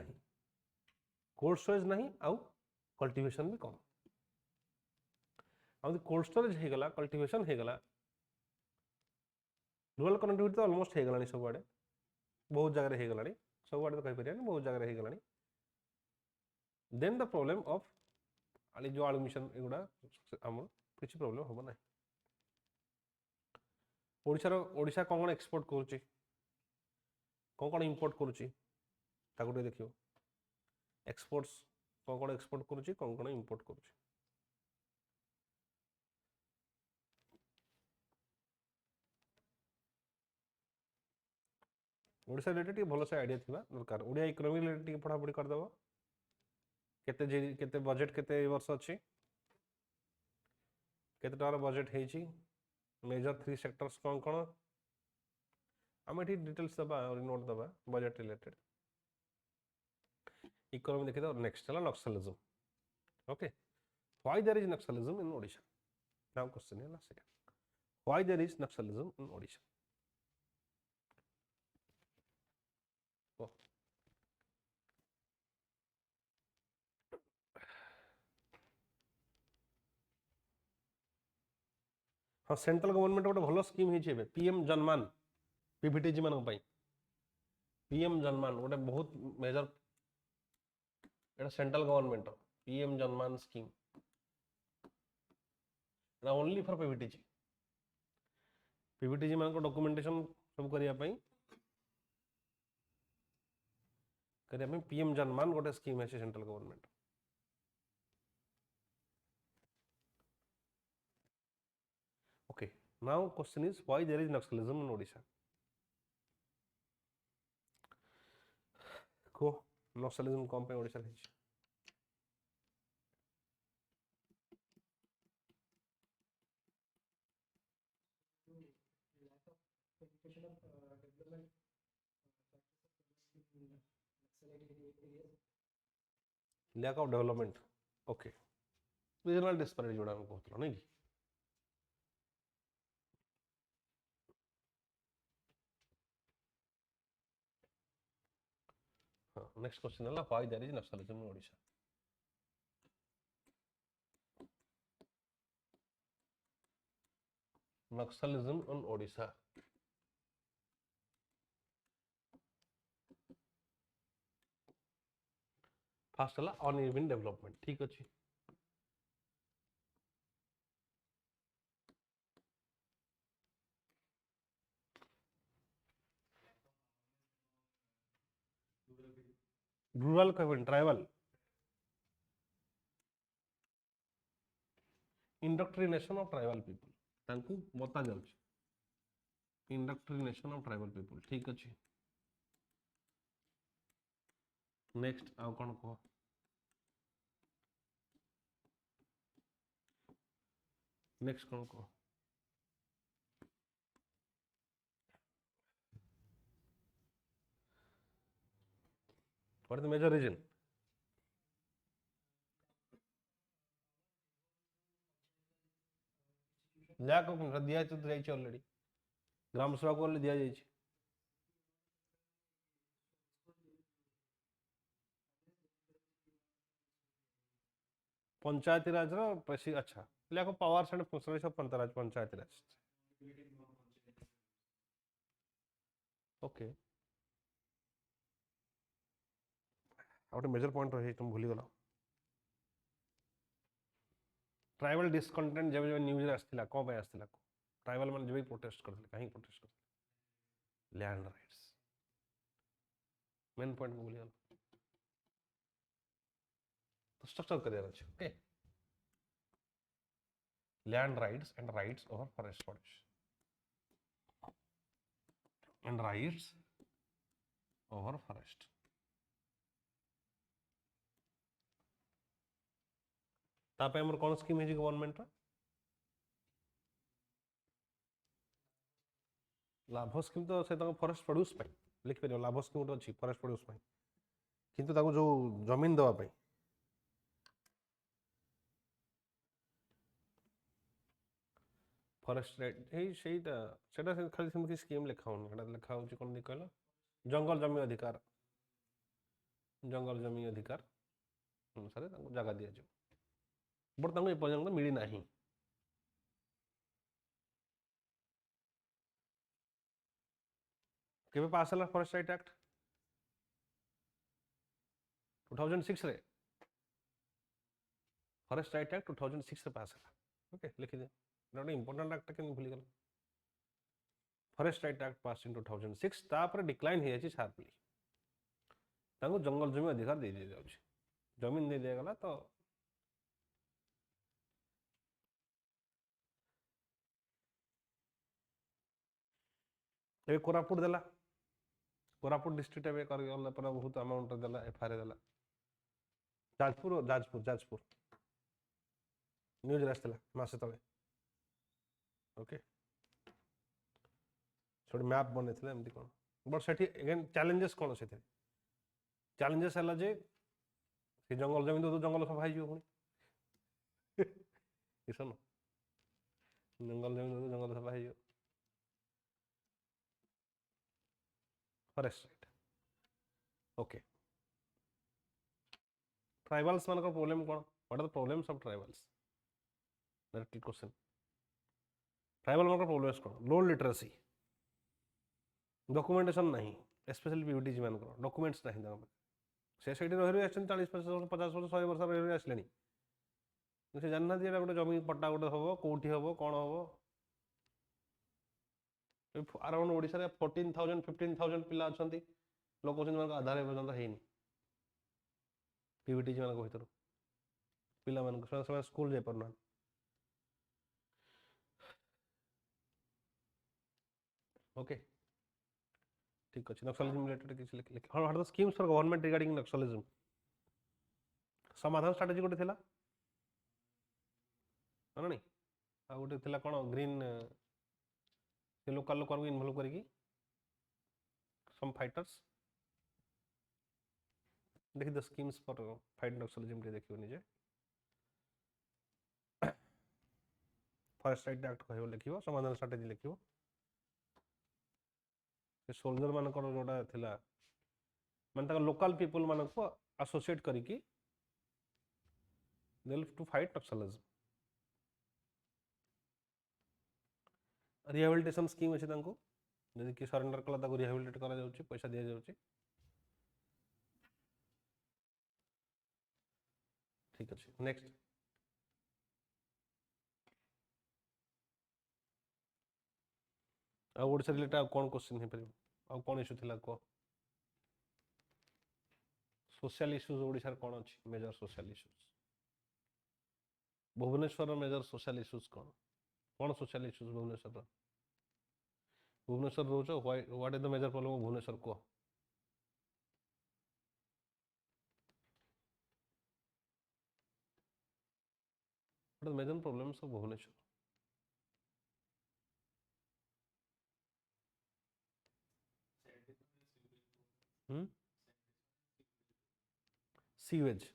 [SPEAKER 1] नहीं आउ कल्टीवेशन भी कम आउ कोल्ड स्टोरेज हे गला कल्टीवेशन हे गला रूरल कनेक्टिविटी तो ऑलमोस्ट हे गलानी सब आडे बहुत जगह हे गलानी सब आडे तो कहि परिया बहुत जगह हे गलानी देन द प्रॉब्लम ऑफ आली जो आलू मिशन एगुडा हमर किछि प्रॉब्लम होबो नाही ओडिशा कोन एक्सपोर्ट करूची कोन इंपोर्ट करूची ताको देखियो एक्सपोर्ट्स कोन एक्सपोर्ट करूची कोन इंपोर्ट करूची ओडिशा रिलेटेड भल से आइडिया थिबा दरकार ओडिया इकोनॉमी रिलेटेड पढ़ा पढ़ी कर दबो केते बजेट केते वर्ष अछि केते टार बजेट हेची मेजर 3 सेक्टर्स कोन हम एठी डिटेल्स दबा और नोट दबा बजेट रिलेटेड इकोनॉमी देखि तो नेक्स्ट है naxalism okay why there is naxalism in Odisha now question है ना से why there is naxalism in Odisha हाँ सेंट्रल गवर्नमेंट गोटे भल स्कीम है पीएम जनमान पीवीटीजी मान पीएम जनमान गोटे बहुत मेजर एटा central government PM Janman scheme only for PVTG मान डॉक्यूमेंटेशन सब करिया पई करिया में पीएम जनमान गोटे स्कीम है central government. Okay, now question is why there is naxalism in Odisha. को नक्सलिज्म कौन पे ओडिशा रे?
[SPEAKER 2] lack of education of development in nexualite areas.
[SPEAKER 1] Lack of development. Okay, regional disparity जोड़ा हम कहतलो नहीं कि हाँ। नेक्स्ट क्वेश्चन है why there is naxalism in Odisha. Naxalism in Odisha. First है अनइवन डेवलपमेंट। ठीक अच्छे, रूरल कहबन tribal indoctrination of tribal people तांकू बता जाउछ इंडक्ट्रिनेशन ऑफ ट्राइबल पीपल। ठीक अच्छे, नेक्स्ट आउ कौन कह नेक्स्ट कौन कह what is the major reason? Lack of दिया तो जाइए ऑलरेडी ग्राम सभा को दिया जाइए। पंचायती राज रो अच्छा lack of powers and functionality of Panchayati Raj. Okay, गोटे मेजर पॉइंट रही तुम भूली गल। ट्राइबल डिसकंटेंट जब जब न्यूज आसला कौन पे आसला ट्राइबल मैंने जब प्रोटेस्ट करते कहीं प्रोटेस्ट करते लैंड राइट्स मेन पॉइंट भूली गल। तो स्ट्रक्चर करियर अच्छे। Okay, land rights and rights over forest bodies and rights over forest. तापे हमर कौन स्कीम है गवर्नमेंट लाभ स्कीम तो से फॉरेस्ट प्रोड्यूस पे लिख पार लाभ स्कीम गोटे अच्छी फॉरेस्ट प्रोड्यूस पे किंतु ताको जो जमीन देवा पे फॉरेस्ट राइट सेटा सेटा खाली सेमती स्कीम लिखा होनी एटा लिखा होची कोन नहीं कहला जंगल जमी अधिकार अनुसार जगह दिया जाए बट ताको एपर्यंत मिली नहीं। केबे पास हला फॉरेस्ट राइट एक्ट 2006 रे फॉरेस्ट राइट एक्ट 2006 रे पास हला। ओके, लिखि दे नॉट इंपोर्टेंट एक्ट के भूली गल। फॉरेस्ट राइट एक्ट पास इन 2006 तापर डिक्लाइन हो जाछि शार्पली ताको जंगल जमी अधिकार दे दिया जाउछि जमीन दे दिया गला। तो ए कोरापुट देला कोरापुट डिस्ट्रिक्ट एवं कर बहुत अमाउंट देला एफआईआर देला जाजपुर न्यूज आसला मासे तले। ओके, छोटे मैप बने एमती कौन बट से एगेन चैलेंजेस कौन से चैलेंजेस है जे जंगल जमीन तो जंगल सफा हो किसन जंगल जमीन तो जंगल सफा हो फॉरेस्ट राइट। ओके, ट्राइबल्स मान प्रॉब्लम कौन what are the problems of tribals directly question tribal मान प्रॉब्लम्स कौन लो लिटरेसी डॉक्यूमेंटेशन नहीं स्पेशली पीयूटीज मान डॉक्यूमेंट्स नहीं से रही 40-50 वर्ष 100 वर्ष रही आसले से जानना गोटे जमी पट्टा गोटे हम कौटी हम कौन हम अराउंड ओडिशा 14,000 15,000 पिला अच्छा लोग आधार पर्यटन है पीवीटीजी मान भर पिला स्कूल जाई पारना ओके ठीक अच्छे नक्सलिज्म रिलेटेड किसी लिख हाँ the schemes for government regarding Naxalism समाधान स्ट्राटेजी गोटे थिला ना नहीं आ गोटे थिला कोन ग्रीन से लोकल लोक इनवॉल्व करिकी सम फाइटर्स देखिए the schemes for fight Naxalism के देखियो निजे फॉरेस्ट राइट एक्ट कहबो लिखियो समाधान स्ट्रेटजी लिखियो से सोल्जर मानकर जोड़ा थिला माने तक लोकल पीपल मानको एसोसिएट करिकी they to fight naxalism rehabilitation scheme अछि तांको यदि कि सरेंडर कला ताको रिहेबिलिटेट करा जाउची पैसा दिया जाउची ठीक अच्छे नेक्स्ट आ ओडिसा रिलेटेड कौन क्वेश्चन है परियो आ कौन इशू थिला को सोशल इश्यूज ओडिसा कौन अछि major social issues Bhubaneswar major social issues कौन सोशल इश्यूज भुवनेश्वर भुवनेश्वर रोचो what is the major problem of Bhubaneswar को what are major problems of Bhubaneswar sewage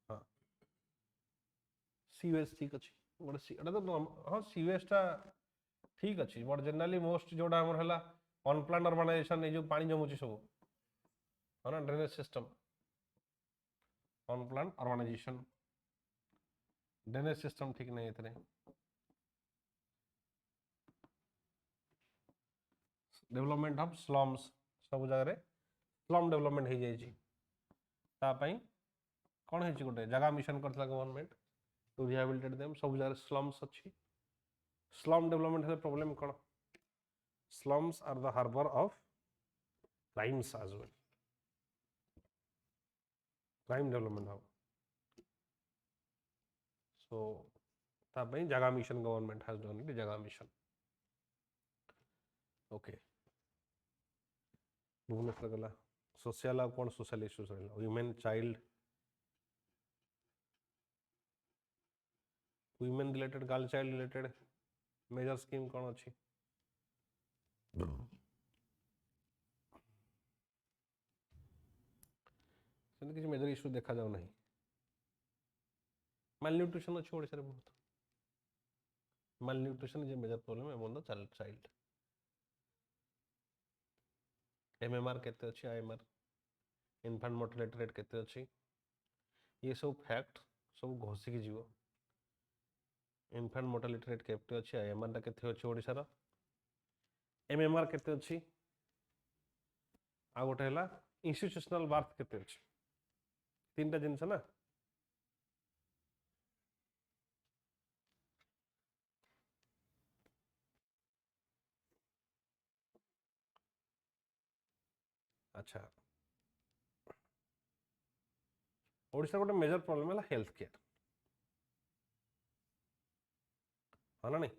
[SPEAKER 1] हाँ सीवेज ठीक अच्छे गोटे एटा तो हाँ सीवेजटा ठीक अच्छे बट जनरली मोस्ट जोड़ा हमर हला अनप्लान्ड अर्बानाइजेशन ए जो पानी जमुची सब है ना drainage system unplanned urbanisation drainage system ठीक नहीं इतने डेवलपमेंट ऑफ स्लम्स सब जगह स्लम डेवलपमेंट हो जाइए तापाई कौन है गोटे जगह मिशन करता गवर्नमेंट टू रिहेबिलिटेट देम सब जगह स्लम्स अच्छी स्लम डेवलपमेंट है प्रॉब्लम कौन slums are the harbour of crimes as well crime development हम सो तापाई Jaga mission government has done it Jaga mission okay Bhubaneswar गला सोशल कौन सोशल इश्यूज रहा women child women related girl child related major scheme कौन अच्छी किसी मेजर इश्यू देखा जाऊ नहीं मालन्यूट्रिशन अच्छी ओडिशा रे बहुत malnutrition is a major problem among the child MMR केते अच्छी आईएमआर इन्फेंट मोर्टालिटी रेट केते अच्छी ये सब फैक्ट सब घोषिकी जीव इन्फेंट मोर्टालिटी रेट केते अच्छी आईएमआर टा केते अच्छी ओडिशा रो एमएमआर केते अच्छी आ गोटे हला इंस्टीट्यूशनल बार्थ केते अच्छी तीन टा जिनस ना अच्छा ओडिशा गोटे मेजर प्रॉब्लम है हेल्थ केयर हाँ ना नहीं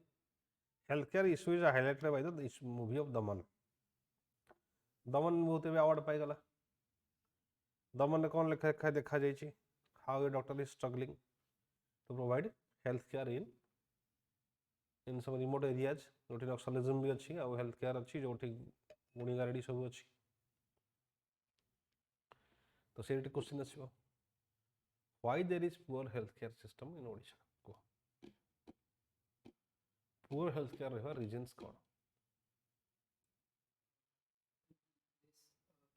[SPEAKER 1] health care issue is highlighted by the movie of दमन दमन बहुत अवार्ड पाईगला दमन कौन लिखा देखा जाइए how a doctor is struggling to provide health care in सब रिमोट एरियाज जो नक्सलिज्म भी अच्छी आउ हेल्थ केयर अच्छी जो गुणी गारेडी सब अच्छी तो से क्वेश्चन आसो why there is poor health care system in Odisha को पुअर हेल्थ केयर रहा रीजन्स कौन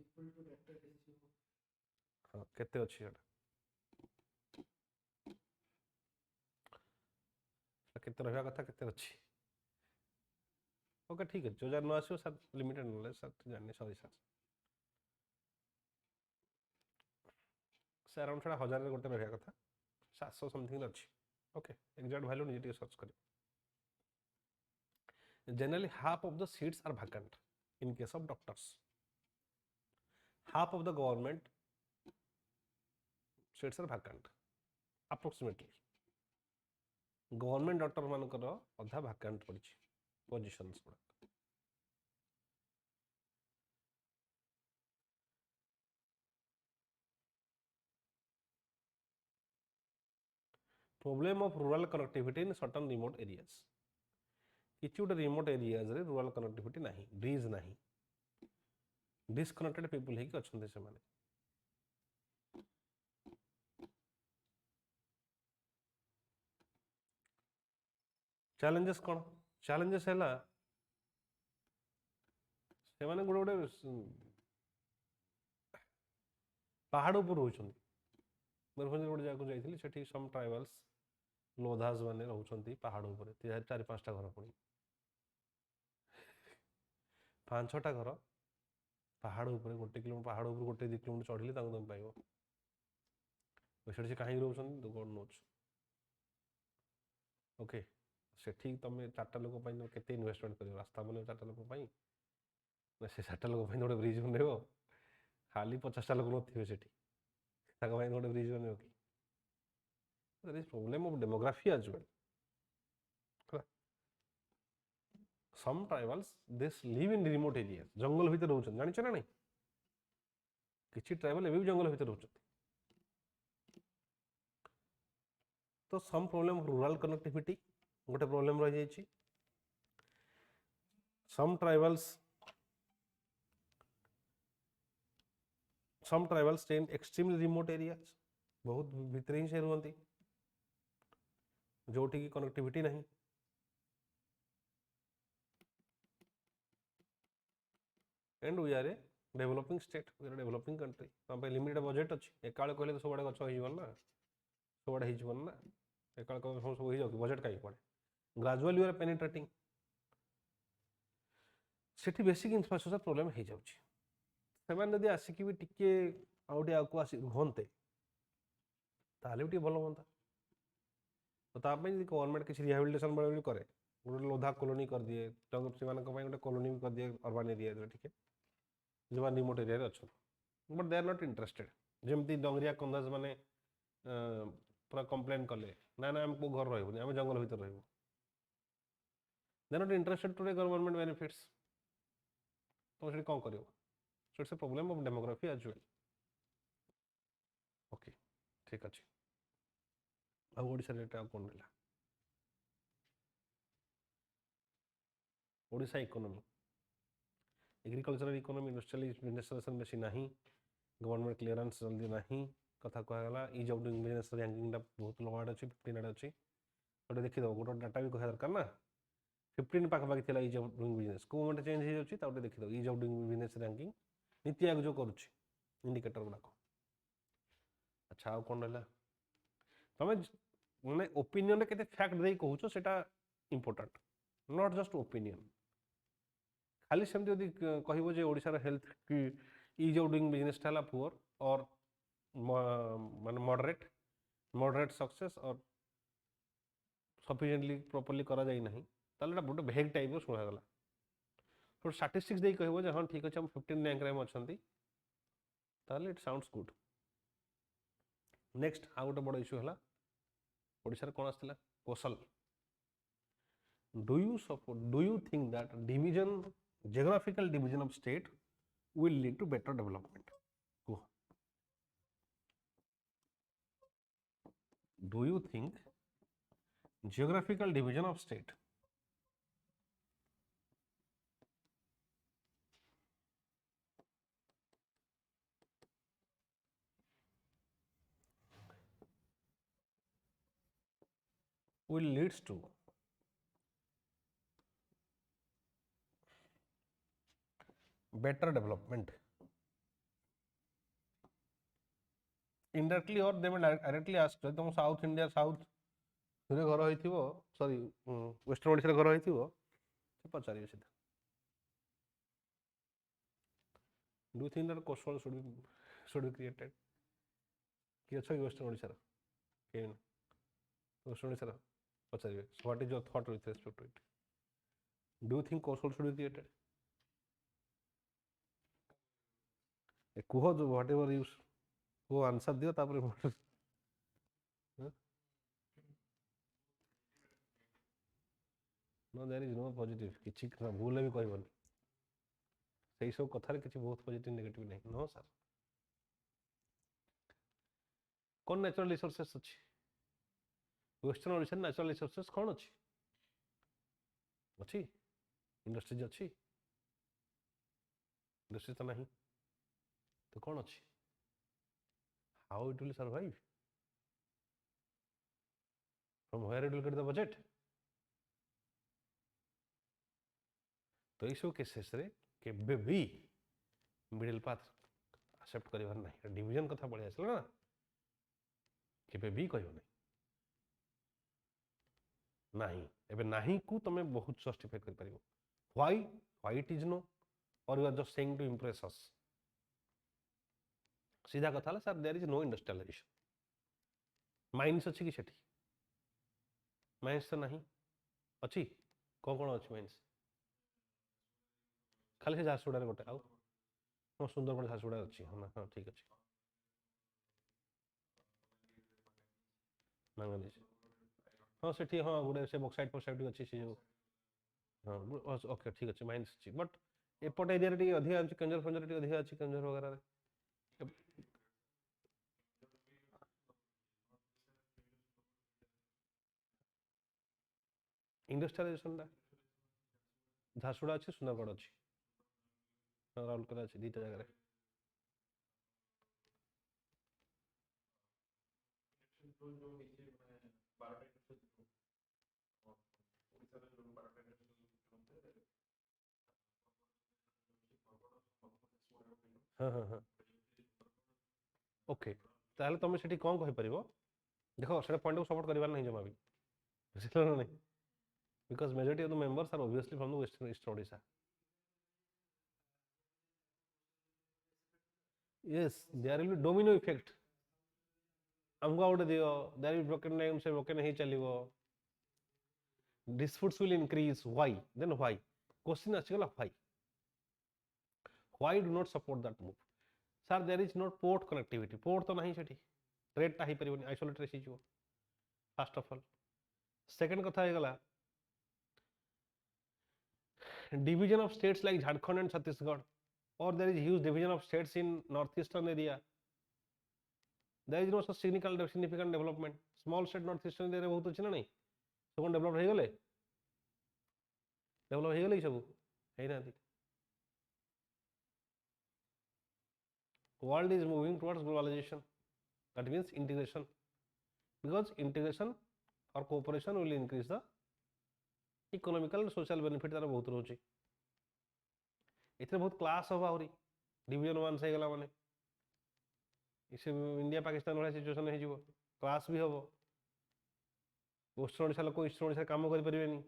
[SPEAKER 2] people to doctor ratio
[SPEAKER 1] हाँ केते अच्छी केते रहा कथा केते अच्छी ओके ठीक है जो जार न आसो सर लिमिटेड नॉलेज सर जाने सॉरी सर से अराउंड थोड़ा 1000 गोटे रहा कथा 700 समथिंग अच्छी ओके एग्जैक्ट वैल्यू निजे सर्च कर generally half of the seats are vacant in case of doctors half of the government states are vacant approximately. Government doctor मानकर अधा vacant पड़ी positions गुड़ा. Problem of rural connectivity in certain remote areas. किसी गोटे remote areas रे rural connectivity नहीं, bridge नहीं, disconnected people ही अच्छे से माने. चैलेंजेस कौन? चैलेंजेस है से माने गोटे गोटे पहाड़ ऊपर रोचंती. मयूरभंज गोटे जगह जाइए सेठी सम ट्राइबल्स लोधास माने रहउछंती पहाड़ ऊपर 4-5टा घर पुणी 5-6टा घर पहाड़ ऊपर 1 किलोमीटर पहाड़ ऊपर 1-2 किलोमीटर चढ़िले तांको तुम पाइबो. सेठी से कहीं रहउछंती तो गॉड नोज. ओके सेठी तुम 4टा लोक पाई केते इन्वेस्टमेंट करियो रास्ता बने 4टा लोक पाई ना से 4टा लोक पाई गोटे ब्रिज बनेबो खाली 50टा लोक नथिबे सेठी ताको पाई गोटे ब्रिज बनेबो कि. There is problem of demography as well. Some tribals this live in remote areas. जंगल भीतर रहउछन जानि छ ना नहीं. किछि ट्राइबल एबे भी जंगल भीतर रहउछन. तो some problem of rural connectivity गोटे problem रह जाय छी. Some tribals stay in extremely remote areas. बहुत भीतर ही से रहंती जोटी की कनेक्टिविटी नहीं. And we are a developing state, we are developing country. हम लिमिटेड बजेट अच्छी एकाल कहले तो सबड़े गछ होइबन ना, सबड़े हिजबन ना. एकाल कह हम सब होई जाउ बजेट काई पड़े. Gradually we are penetrating. सेठी बेसिक इंफ्रास्ट्रक्चर प्रॉब्लम हे जाउची. सेमान यदि आसिकी भी टिके आउटे आकु आसी होनते ताले भी भलो होंता. तो गवर्नमेंट किसी रिहेबिलिटेशन बड़े करे गोटे लोधा कॉलोनी कर दिए से गोटे कॉलोनी भी कर दिए अर्बान एरिया ठीक है जो रिमोट एरिया अच्छा. But they are not interested. जमती डंगरिया कंदाज मैंने पूरा कंप्लेन कले ना ना आम को घर रही आम जंगल भीतर रही. They not interested to government benefits. तो से कौन कर. So it's a problem of demography as well. Okay ठीक अच्छे. अब ओडिशा रेट कौन रहा Odisha economy agricultural economy industrialisation बेसी नहीं. गवर्नमेंट क्लीयरेंस जल्दी नहीं. कथा कहला ease of doing business ranking बहुत लो आड़े अच्छी 15 आड़े अच्छी. गोटे देखिद गोटे डाटा भी कह दरकार ना 15 पाखापाखि the ease of doing business को मोमेंट चेंज हो जाए गोटे देखिद ease of doing business ranking NITI Aayog जो करुच्ची इंडिकेटर गुड़ाक. अच्छा आउ कौन रहा तुम मैंने ओपिनियन के फैक्ट दे कहूँ सेटा इंपोर्टेंट नॉट जस्ट ओपिनियन. खाली सेमती यदि कहबो जे ओडिशार हेल्थ की इज ऑफ डूइंग बिजनेस था पुअर और माने मॉडरेट सक्सेस और सफिशिएंटली प्रॉपर्ली करा जाई नहीं ताले गोटे भेग टाइप शुणा गला. तो स्टैटिस्टिक्स दे कहबो जे हां ठीक अछि हम 15 रैंक रे हम अछंती ताले इट साउंड्स गुड. नेक्स्ट आ गोटे बड़ इश्यू हला ओडिशार कोन आस्थिला कौशल. Do you think that geographical division of state will lead to better development? Do you think geographical division of state will leads to better development? Indirectly or they will directly ask तुम south India south घर हो sorry western Odisha घर हो पचार सीधा. Do think that Koshal should be created कि अच्छा western Odisha के वेस्टर्न ओडिशा पचार what is your thought with respect to it. Do think Koshal should be created कुह जो व्हाट एवर यूज वो आंसर दियो तापर no there is no positive किछि भूल भी कहबनी सेही सब कथार किछि बहुत पॉजिटिव नेगेटिव नहीं नो सर कौन नेचुरल रिसोर्सेस अच्छी वेस्टर्न ओडिशा नेचुरल रिसोर्सेस कौन अच्छी अच्छी इंडस्ट्रीज अच्छी इंडस्ट्री तो नहीं तो कौन अच्छी how it will survive from where it will get the budget तो ये सब केसेस रे केबे भी मिडिल पाथ एक्सेप्ट करिवार नहीं डिवीजन कथा पड़ी आसला ना केबे भी कहबो नहीं नहीं एबे नहीं को तमे बहुत जस्टिफाई कर परिबो why it is no or you are just saying to impress us सीधा कथा है sir there is no industrialization mines अच्छी कि सेठी माइंस तो नहीं अच्छी कौन कौन अच्छी माइंस खाली से झारसुड़ा गोटे आउ हाँ सुंदरगढ़ झारसुड़ा अच्छी हाँ हाँ ठीक अच्छे मांगनीज हाँ सेठी हाँ गोटे से बक्साइड फक्साइड अच्छी से जो हाँ ओके ठीक अच्छे माइंस अच्छी बट एपट एरिया टी अधिका अच्छी कंजर फंजर टी अधिका अच्छी कंजर वगैरह इंडस्ट्रियलाइजेशन झारसुड़ा अच्छी सुंदरगढ़ अच्छी राउरकेला अच्छी दीटा जगह हाँ हाँ हाँ ओके ताहले तुम सेठी कौन कहि परिबो देखो सेटा पॉइंट को सपोर्ट करिवार नहीं जमा भी बुझिल ना नहीं because majority of the members are obviously from the western east Odisha yes there will be domino effect हमको आउट दियो देयर इज ब्रोकन नेम से ब्रोकन ही चलिवो disputes will increase why then why question आछगला why do not support that move sir there is not port connectivity port तो नहीं सेठी trade ता ही परिबनी आइसोलेट रही जो फर्स्ट ऑफ ऑल सेकंड कथा हे गला division of states like Jharkhand and Chhattisgarh or there is huge division of states in northeastern area there is no such significant development small state northeastern area बहुत अच्छी ना नहीं तो कौन develop हो गले सब है ना world is moving towards globalization that means integration because integration or cooperation will increase the economical and social benefit तार बहुत रोचे इतने बहुत क्लास हो आउरी डिवीजन 1 से गला माने इसे इंडिया पाकिस्तान वाला सिचुएशन है जीवो क्लास भी होबो वेस्टर्न ओडिशा लोक ईस्टर्न ओडिशा काम कर परिबेनी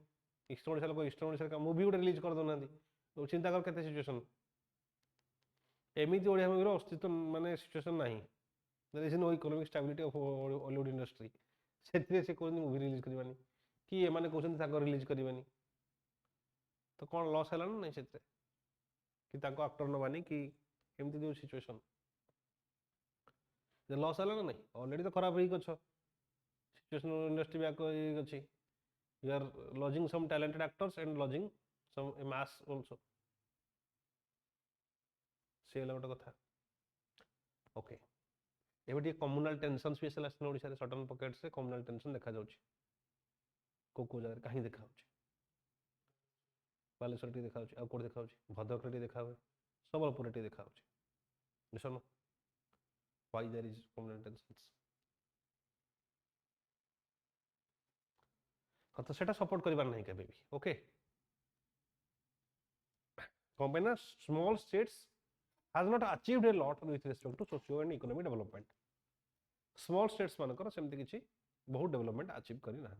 [SPEAKER 1] ईस्टर्न ओडिशा लोक ईस्टर्न ओडिशा काम मूवी उडे रिलीज कर दोना तो चिंता कर केते सिचुएशन एमिति ओडिया मूवी रो अस्तित्व माने सिचुएशन नाही there is no economic stability of Hollywood industry सेतिरे से कोन मूवी रिलीज करबानी कि ए माने कोसन ताको रिलीज करबानी तो कोन लॉस हैला ना नहीं सेतिरे कि ताको एक्टर न बानी कि एमिति जो सिचुएशन जे लॉस हैला ना नहीं ऑलरेडी तो खराब होई गछ सिचुएशन इंडस्ट्री बैक अछि you are lodging some talented actors and lodging some a mass also से गोटे कथा ओके एबे कम्युनल टेंशन स्पेशल आसन ओडिसा रे सर्टन पॉकेट्स रे कम्युनल टेंशन देखा जाउची को जगह कहीं देखा जाउची बालेश्वर टी देखा जाउची आ कोड देखा जाउची भद्रक टी देखा जाउची सबलपुर टी देखा जाउची निशन why there is communal tensions हाँ तो सेटा सपोर्ट करिबार नहीं केबे भी ओके कंपेना small states has not achieved a lot with respect to socio and economic development small states मानकर सेमति किछि बहुत डेवलपमेंट अचीव करि ना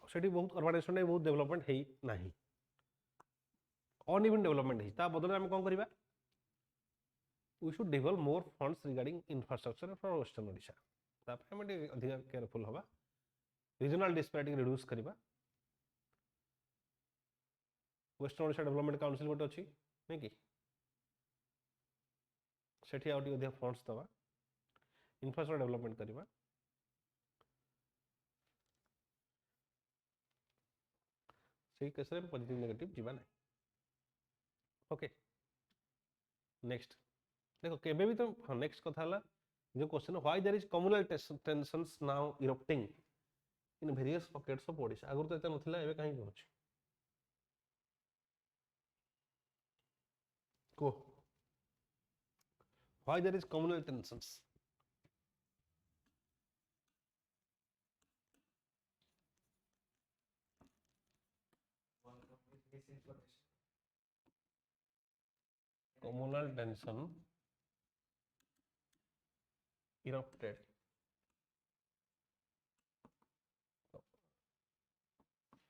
[SPEAKER 1] सेठी बहुत अर्बानाइजेशन बहुत डेवलपमेंट है नाही अनइवन डेवलपमेंट है ता बदले हम कोन करिबा we should develop more funds regarding infrastructure for western odisha तापर हम अधिक केयरफुल हवा रीजनल डिस्पैरिटी रिड्यूस करिबा वेस्टर्न ओडिशा डेवलपमेंट काउंसिल गोटे अछि नै कि सेठी आउट अधिक फंड्स दवा इंफ्रास्ट्रक्चर डेवलपमेंट करवा से केस रे पॉजिटिव नेगेटिव जीवा ना ओके नेक्स्ट देखो केबे भी तो हाँ नेक्स्ट कथा हला जो question why there is communal tensions now erupting in various pockets of Odisha आगुर तो एते नथिला एबे काहे होछ को why there is communal tensions
[SPEAKER 2] One with misinformation.
[SPEAKER 1] communal tension erupted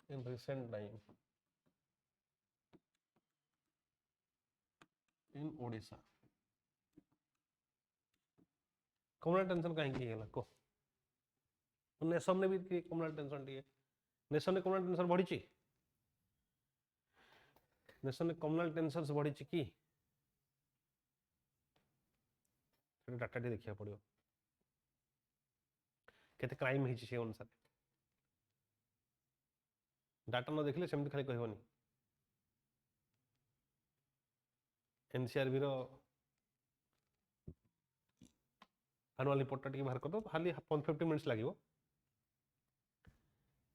[SPEAKER 1] in recent time in Odisha. communal tension कहीं की है को नेशन ने भी communal tension टी है नेशन ने communal tension बढ़ी ची नेशन ने communal tensions बढ़ी ची की डाटा टी देखिया पड़ियो केते क्राइम हिची से अनुसार डाटा न देखले सेमति खाली कहबनी एनसीआरबी रो एनुअल रिपोर्ट टी बाहर कर दो खाली 50 मिनिट्स लागिवो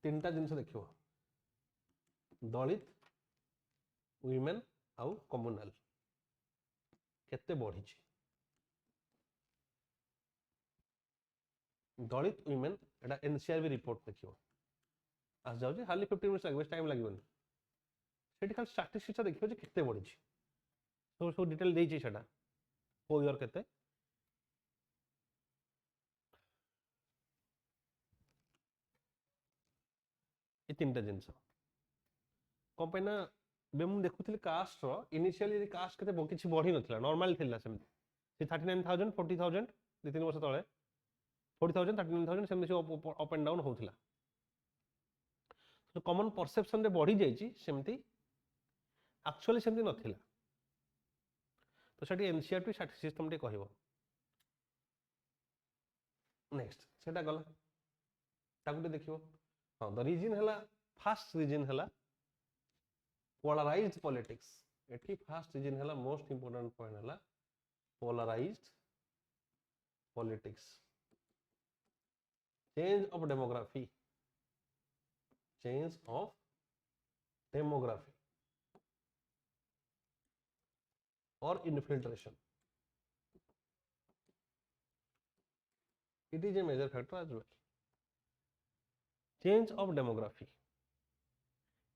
[SPEAKER 1] तीनटा जिंस देखियो दलित women आउ कम्युनल केते बढ़ी ची दलित women एटा एनसीआरबी रिपोर्ट देखियो आस जाउ जे खाली 50 मिनिट्स लागबे टाइम लागिवनी सेठी खाली स्टैटिस्टिक्स देखियो जे केते बढ़ी ची सो डिटेल देई ची सेटा को ईयर केते ये तीनटा जिंस कम पे ना बे मु देखुथिल कास्ट रो इनिशियली कास्ट केते किछि बढ़ी नथिला नॉर्मल थिला सेमति से 39000 40000 दि तीन वर्ष तळे 40000 39000 सेमति अप एंड डाउन होथिला तो कॉमन परसेप्शन रे बढ़ी जाई ची सेमति एक्चुअली सेमति नथिला तो सेठी एनसीआरटी सिस्टम टे कहबो नेक्स्ट सेटा गला ताकुटे देखियो हां द रीजन हला फर्स्ट रीजन हला polarized politics एठी फर्स्ट रीजन हला मोस्ट इंपोर्टेंट पॉइंट हला polarized politics change of demography or infiltration it is a major factor as well change of demography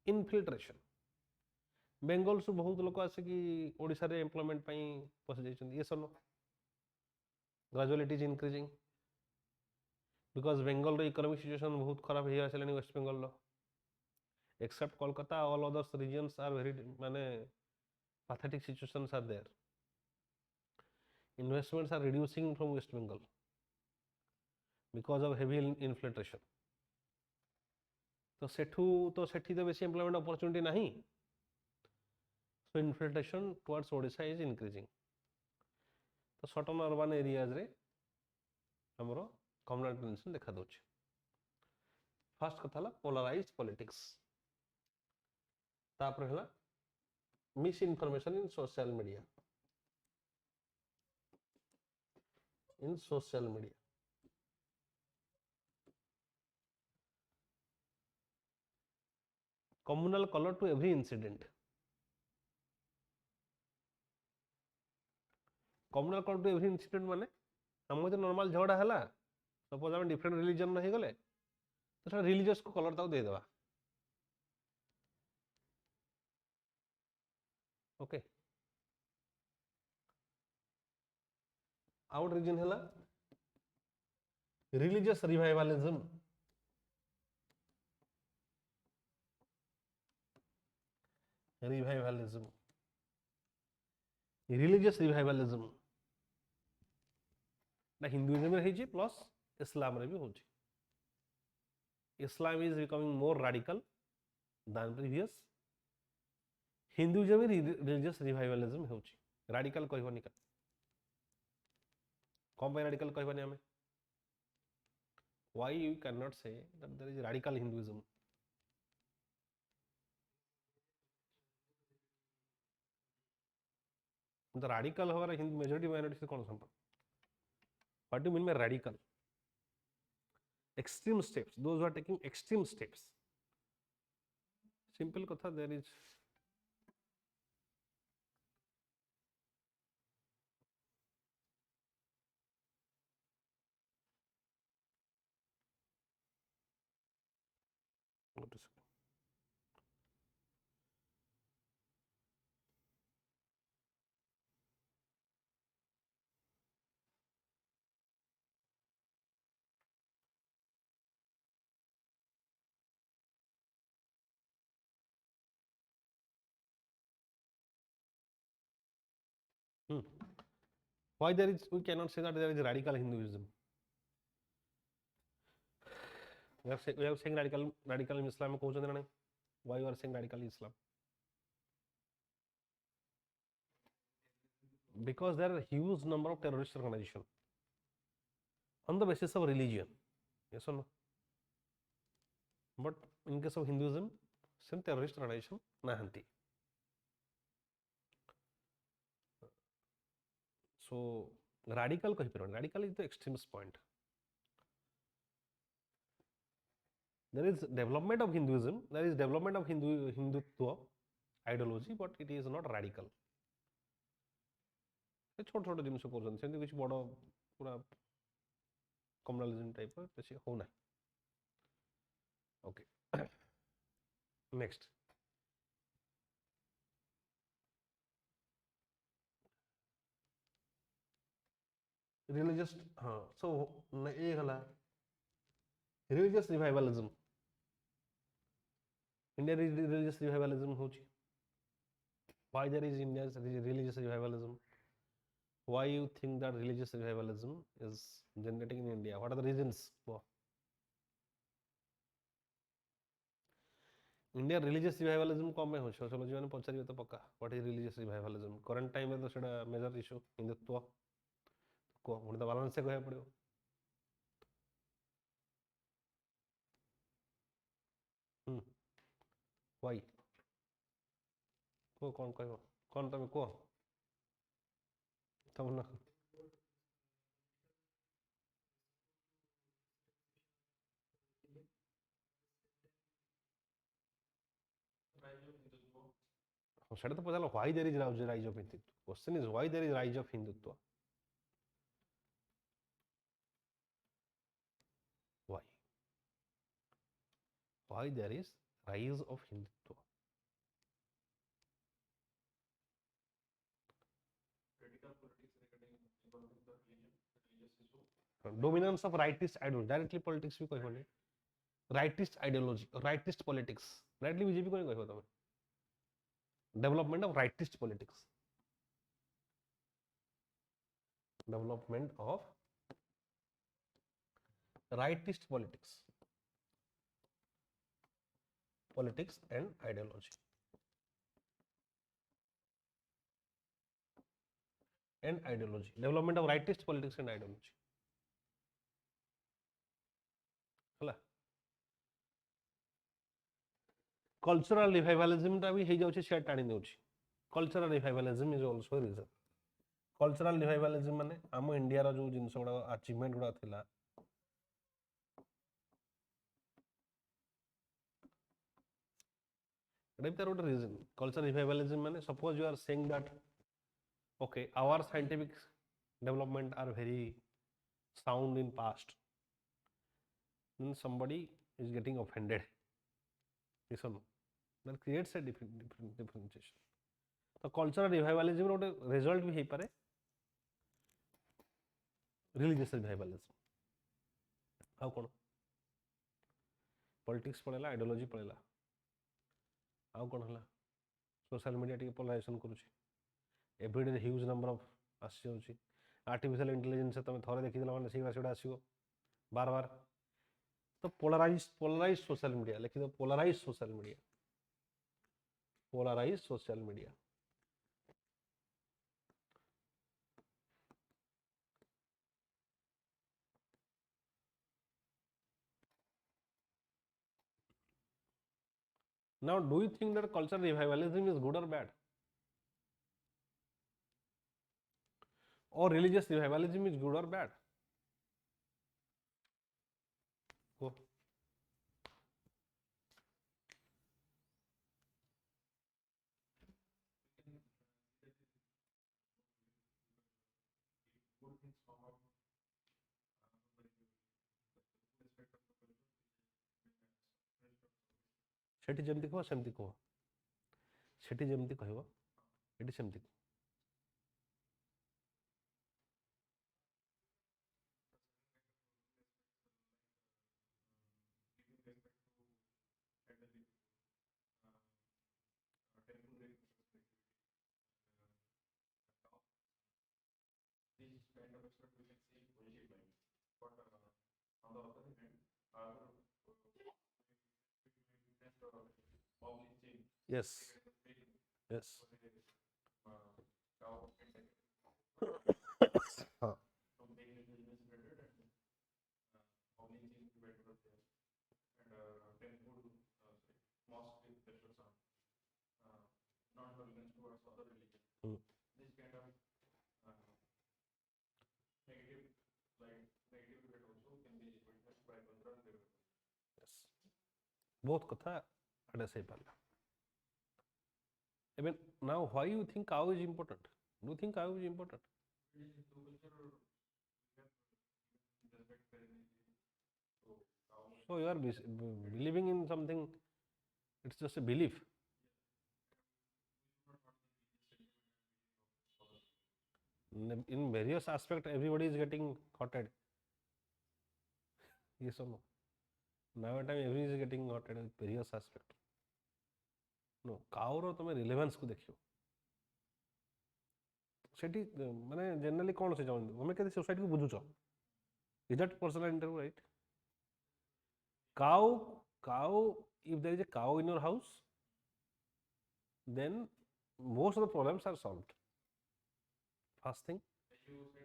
[SPEAKER 1] infiltration Bengal से बहुत लोक आसिकी ओडिशा रे एम्प्लॉयमेंट पई पस जाइछन ये सनो gradually it is increasing because Bengal रो इकोनॉमिक सिचुएशन बहुत खराब हे आसलेनी वेस्ट बेंगल रो except Kolkata all others regions are very माने pathetic situations are there investments are reducing from West Bengal because of heavy infiltration तो सेठी तो बेसी एम्प्लॉयमेंट अपॉर्चुनिटी नहीं so infiltration towards Odisha is increasing तो certain urban areas रे हमरो communal tension देखा दोछ first कथा ला polarized politics तापर हला misinformation in social media communal color to every incident communal color to every incident माने हम जो नॉर्मल झगड़ा हला सपोज हम डिफरेंट रिलीजन नहीं गले तो सेटा रिलीजियस को कलर ताऊ दे देबा ओके आउट रीजन हला रिलीजियस रिवाइवलिज्म रिलीजियस रिवाइवलिज्म ना हिंदुइज्म रे हिची प्लस इस्लाम रे भी होची Islam is becoming more radical than previous Hinduism religious revivalism होची रैडिकल कहबो निका कौन राडिकल कहबानी आमे why you cannot say that there is radical Hinduism the radical हमारा हिंदू मेजॉरिटी माइनॉरिटी से कौन संपर्क what do you mean by radical extreme steps those who are taking extreme steps simple kotha there is what is it? Why there is we cannot say that there is radical Hinduism we are saying radical in Islam कहउछन ना why you are saying radical Islam because there are a huge number of terrorist organizations on the basis of religion yes or no but in case of Hinduism some terrorist organization nahanti so radical कहि radical is the extremist point there is development of Hinduism there is development of Hindutva ideology but it is not radical छोट छोट जिन कर किसी बड़ पूरा communalism type बेसी होना okay next religious हाँ सो ये गला religious revivalism India religious revivalism होची why there is India's religious revivalism why you think that religious revivalism is generating in India what are the reasons for India religious revivalism कौन में हो sociology में पचारिए तो पक्का what is religious revivalism current time में तो सेटा major issue Hindutva को उन्हें तो बैलेंस से कहया पड़ियो why को कौन कहयो कौन तमे को तम ना सेटा तो पता why there is rise of Hindutva question is why there is rise of Hindutva why there is rise of Hindutva dominance of rightist ideology directly politics भी कहबो ने rightist ideology rightist politics rightly BJP को कहबो तमे development of rightist politics development of rightist politics politics and ideology development of rightist politics and ideology हला cultural revivalism टा भी हे जाउछि share टाणी देउछि cultural revivalism is also a reason cultural revivalism माने आम India रो जो जिंस गुडा achievement गुडा थिला एटा भी तार रीजन cultural revivalism माने suppose you are saying that okay our scientific development are very sound in past then somebody is getting offended yes or no that creates a differentiation तो cultural revivalism रो result भी हे पारे religious revivalism how कोन politics पळेला ideology पळेला how कोन हला सोशल मीडिया टी पोलराइजेशन करूची एवरीडे ह्यूज नंबर ऑफ आसी होची आर्टिफिशियल इंटेलिजेंस तमे थोरे देखि देला माने सेटा आसीबो बार बार तो पोलराइज सोशल मीडिया लिखि दो polarise social media Now, do you think that cultural revivalism is good or bad? Or religious revivalism is good or bad? Go. ସେଠି ଯେମିତି କୁହ ସେମିତି କୁହ, ସେଠି ଯେମିତି କହିବ ଏଠି ସେମିତି କୁହ। Yes. Yes. हाँ. Hmm. Yes. ବହୁତ କଥା ଆଡ଼େ ହେଇପାରିଲା। Even now, why you think cow is important? Do you think cow is important? So you are believing in something, it's just a belief. In various aspects, everybody is getting hotted. Yes or no? Now time everybody is getting hotted with various aspects. No, cow रो तुम्हें relevance को देखियो। सेठी माने generally कौन से जाऊँ? हमें कहते society को बुझुचो। Is that personal interview right? Cow, if there is a cow in your house, then most of the problems are solved. First thing,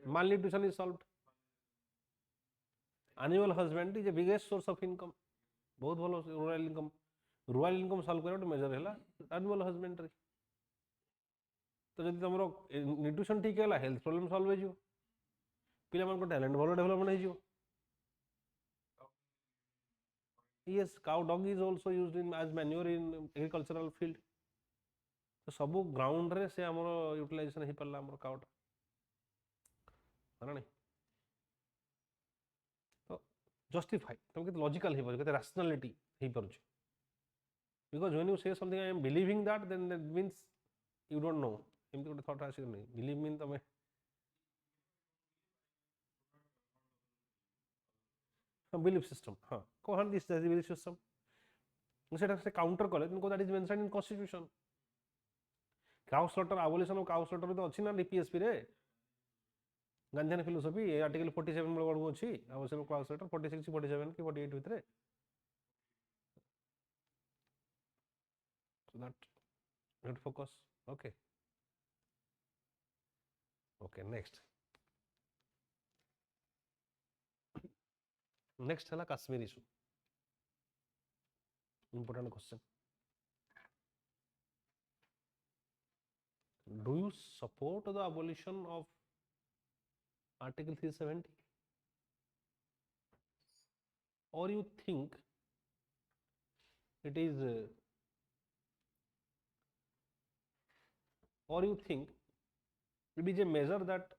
[SPEAKER 1] malnutrition is solved. Animal husbandry is the biggest source of income. बहुत भलो rural income. Rural income solve करने major है animal husbandry. तो जब तमरो nutrition ठीक है health problem solve हो पिला मान को टैलेंट भलो डेवलपमेंट हो। Yes, cow dung is also used in as manure in agricultural field. तो सब ग्राउंड रे से हमरो यूटिलाइजेशन ही पड़ला हमरो काउटा है नहीं। तो जस्टिफाई तुम के लॉजिकल ही पर रैशनैलिटी ही पर because when you say something I am believing that, then that means you don't know. एमती गोटे थॉट आसी नहीं बिलीव मीन तमे बिलीफ सिस्टम हाँ कौन दिस बिलीफ सिस्टम सेटा से काउंटर कले तुमको that is mentioned in constitution. Cow slaughter abolition of cow slaughter तो अछि ना डीपीएसपी रे गांधीयन फिलोसफी आर्टिकल 47 में बडू अछि एबोलिशन ऑफ काउ स्लॉटर 46 47 की 48 भितरे। So that you have to focus. Okay. Okay, next. Next है Kashmir issue. Important question. Do you support the abolition of Article 370? Or you think it is a measure that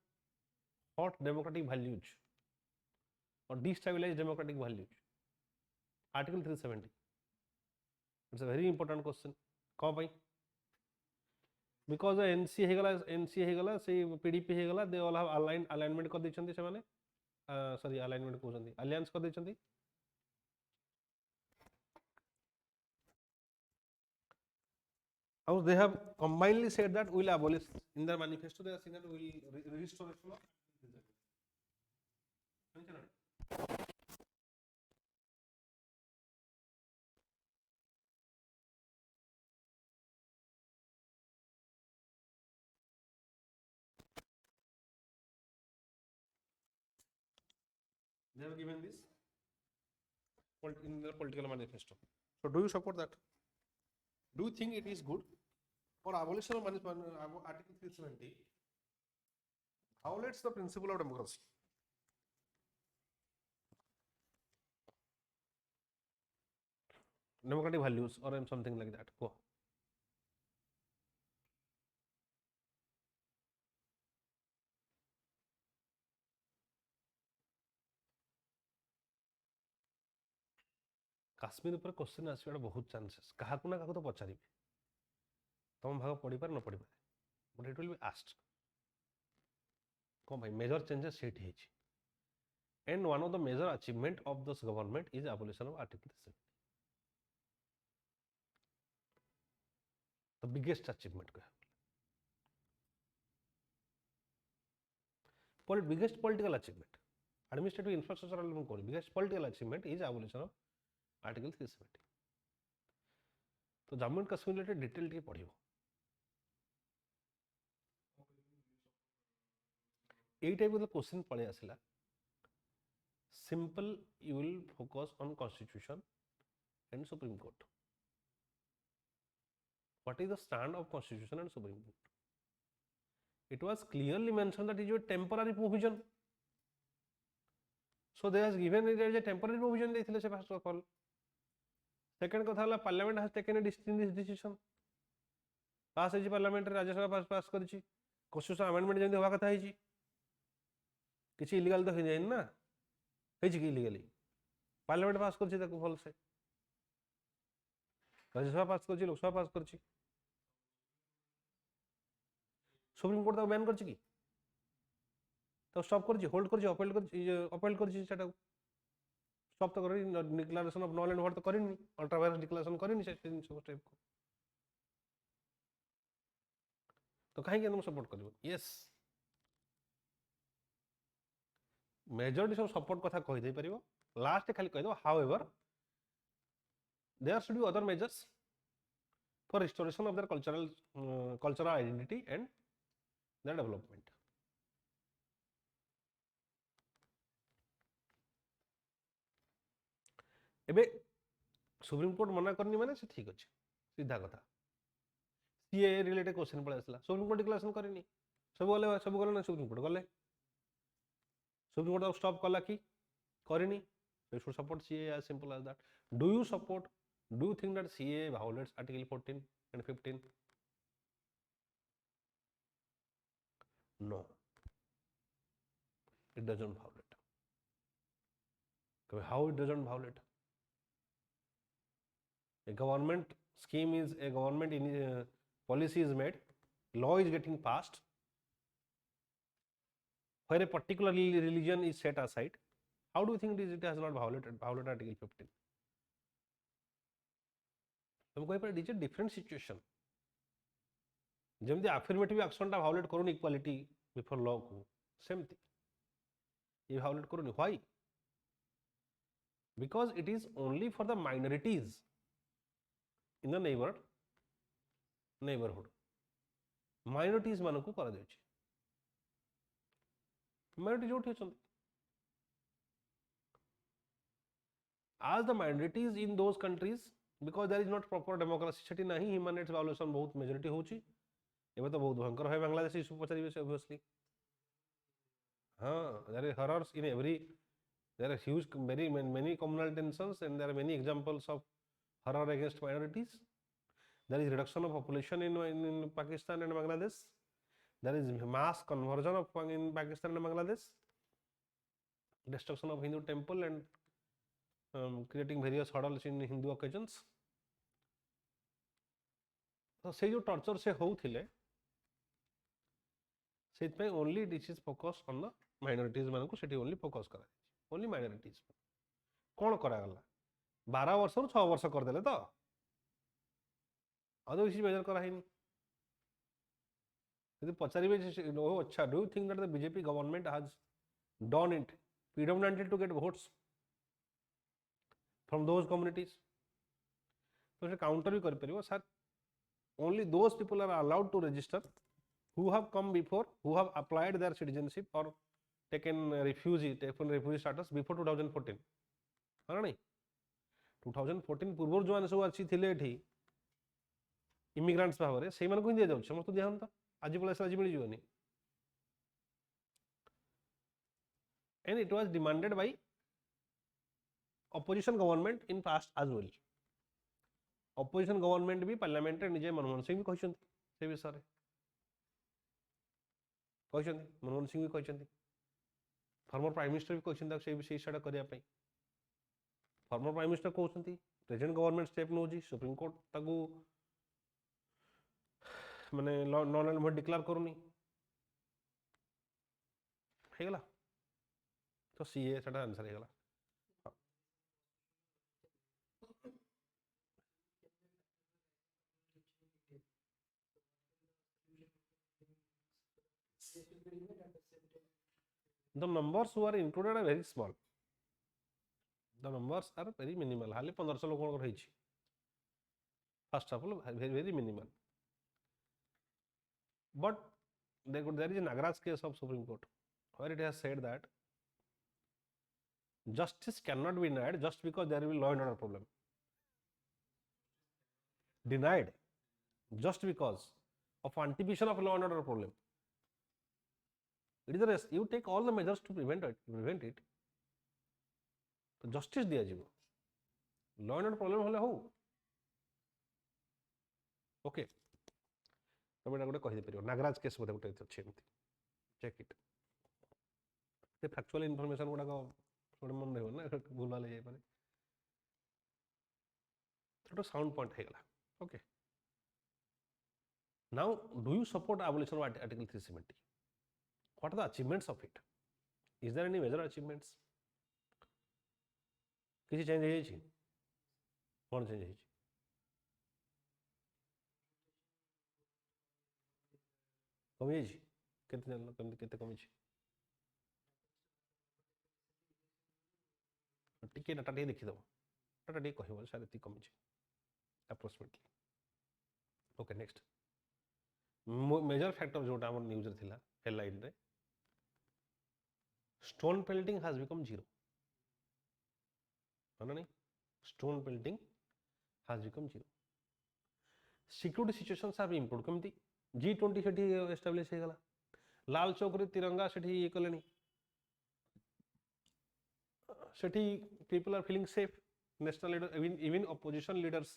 [SPEAKER 1] hurt democratic values or destabilize democratic values? Article 370. It's a very important question. कौन भाई? Because the NC हेगला से PDP हेगला they all have alignment कर देचंती से माने sorry alignment को चंती alliance कर देचंती। They have combinedly said that we will abolish in their manifesto. They are saying that we will restoration of. They have given this in their political manifesto. So, do you support that? Do you think it is good for abolition of Article 370 violates the principle of democracy? Democratic values or something like that. Go. Kashmir पर question आसवार बहुत chances क्या ना क्या तो पचारे तुम भाग पढ़ी पार न पढ़ी पारे but it will be asked कौन भाई मेजर चेंजेस सेट है and one of the major achievement of this government is abolition of article 370 the biggest achievement biggest political achievement administrative infrastructure biggest political achievement is abolition of article 370 तो Jammu and Kashmir related detail टे पढ़ो यही type question पड़े आसला simple you will focus on constitution and Supreme Court what is the stand of constitution and Supreme court it was clearly mentioned that it is a temporary provision so they has given it as a temporary provision they thile se first of all second कथा हला parliament has taken a decision पास है parliament Rajya Sabha पास करिछि constitution amendment जेंति होवा कथा है किछि illegal तो है ना है कि इलीगली पार्लियामेंट पास करिछि ताको भल से राज्यसभा पास करिछि लोकसभा पास करिछि सुप्रीम कोर्ट बैन कर स्टॉप कर होल्ड कर अपील कर स्टॉप तो कर declaration of knoll and void तो करनी अल्ट्रा वायरस डिक्लेरेशन करनी से टाइप को तो कहीं तुम सपोर्ट कर यस मेजॉरिटी सब सपोर्ट कथा कहि दे परिबो लास्ट खाली कहि दो however there should be other measures for restoration of their cultural identity and their development एबे सुप्रीम कोर्ट मना करनी माने से ठीक अछि सीधा कथा सीए रिलेटेड क्वेश्चन पळे आसला सुप्रीम कोर्ट डिक्लेरेशन करनी सब गले ना सुप्रीम कोर्ट गले सुप्रीम कोर्ट स्टॉप कला की करनी you should support CA as simple as that do you think that CA violates article 14 and 15 No, it doesn't violate. How it doesn't violate? A government scheme is a government policy is made, law is getting passed, where a particular religion is set aside. How do you think it has not violated Article 15? It is a different situation. जमती affirmative action टा violet करूँ equality before law को सेमती ये violet करूँ why because it is only for the minorities in the neighbourhood minorities मान को करा जाउछि minority जोठी अछंती as the minorities in those countries because there is not proper democracy सेठी नहीं ह्यूमन राइट्स वायोलेशन बहुत majority होछि एबे तो बहुत भयंकर है बांग्लादेश इशू पचारिबे से ऑब्वियसली हाँ there are horrors in every there are huge very many communal tensions and there are many examples of horror against minorities there is reduction of population in Pakistan and Bangladesh there is mass conversion of in Pakistan and Bangladesh destruction of Hindu temple and creating various hurdles in Hindu occasions तो से जो torture से होउथिले सेत only this is focus on the minorities मान को सेठी only focus करा ओनली माइनॉरिटीज कौन करा गला 12 वर्ष रु 6 वर्ष कर देले तो अदर इसी मेजर करा हिनी यदि पचारिबे ओ अच्छा do you think that the BJP government has done it predominantly to get votes from those communities तो से काउंटर भी कर परिबो sir only those people are allowed to register who have come before who have applied their citizenship or taken refugee status before 2014 हां नहीं 2014 पूर्व जो आने सब अच्छी थिले एठी इमिग्रांट्स भाव में से दिया जाऊँ समस्त दिया हम आज पलैस आज मिल जानी and it was demanded by opposition government in past as well opposition government भी पार्लियामेंट निजे मनमोहन सिंह भी कहते से विषय कहते मनमोहन सिंह भी कहते फॉर्मर प्राइम मिनिस्टर भी कहते से विषय करने फॉर्मर प्राइम मिनिस्टर कहते प्रेजेंट गवर्नमेंट स्टेप नौ सुप्रीम कोर्ट ताकू माने नॉन एंड भोट डिक्लेयर करूनी हेगला तो सीए सेटा answer हेगला the numbers who are included are very small the numbers are very minimal hardly 1500 लोगों को रही first of all very minimal but there is an Nagraj case of Supreme Court where it has said that justice cannot be denied just because there will be law and order problem denied just because of anticipation of law and order problem it is the rest you take all the measures to prevent it तो justice दिया जीवो law and order problem होले हो okay तब एटा गोटे कहि दे परियो Nagraj case बोधे गोटे अछि एमती चेक इट ते फैक्चुअल इंफॉर्मेशन गुडा को थोड़े मन रहबो ना भूल वाले जाय पारे थोड़ा साउंड पॉइंट हे गला okay now do you support abolition of article 370 what are the achievements of it is there any major achievements किसी चेंज है छी कौन चेंज है कमी है केते जानलो केते कमी छी टिके डाटा टे देखि दो डाटा टे कहबो सारे ती कमी छी approximately okay next major factor जोटा हमर न्यूज रे थिला हेडलाइन रे stone pelting has become zero है नहीं stone pelting has become zero security situations have improved कमती G20 सेठी एस्टैब्लिश हे गला लाल चौक रे तिरंगा सेठी ये कलेनी सेठी people are feeling safe national leader even opposition leaders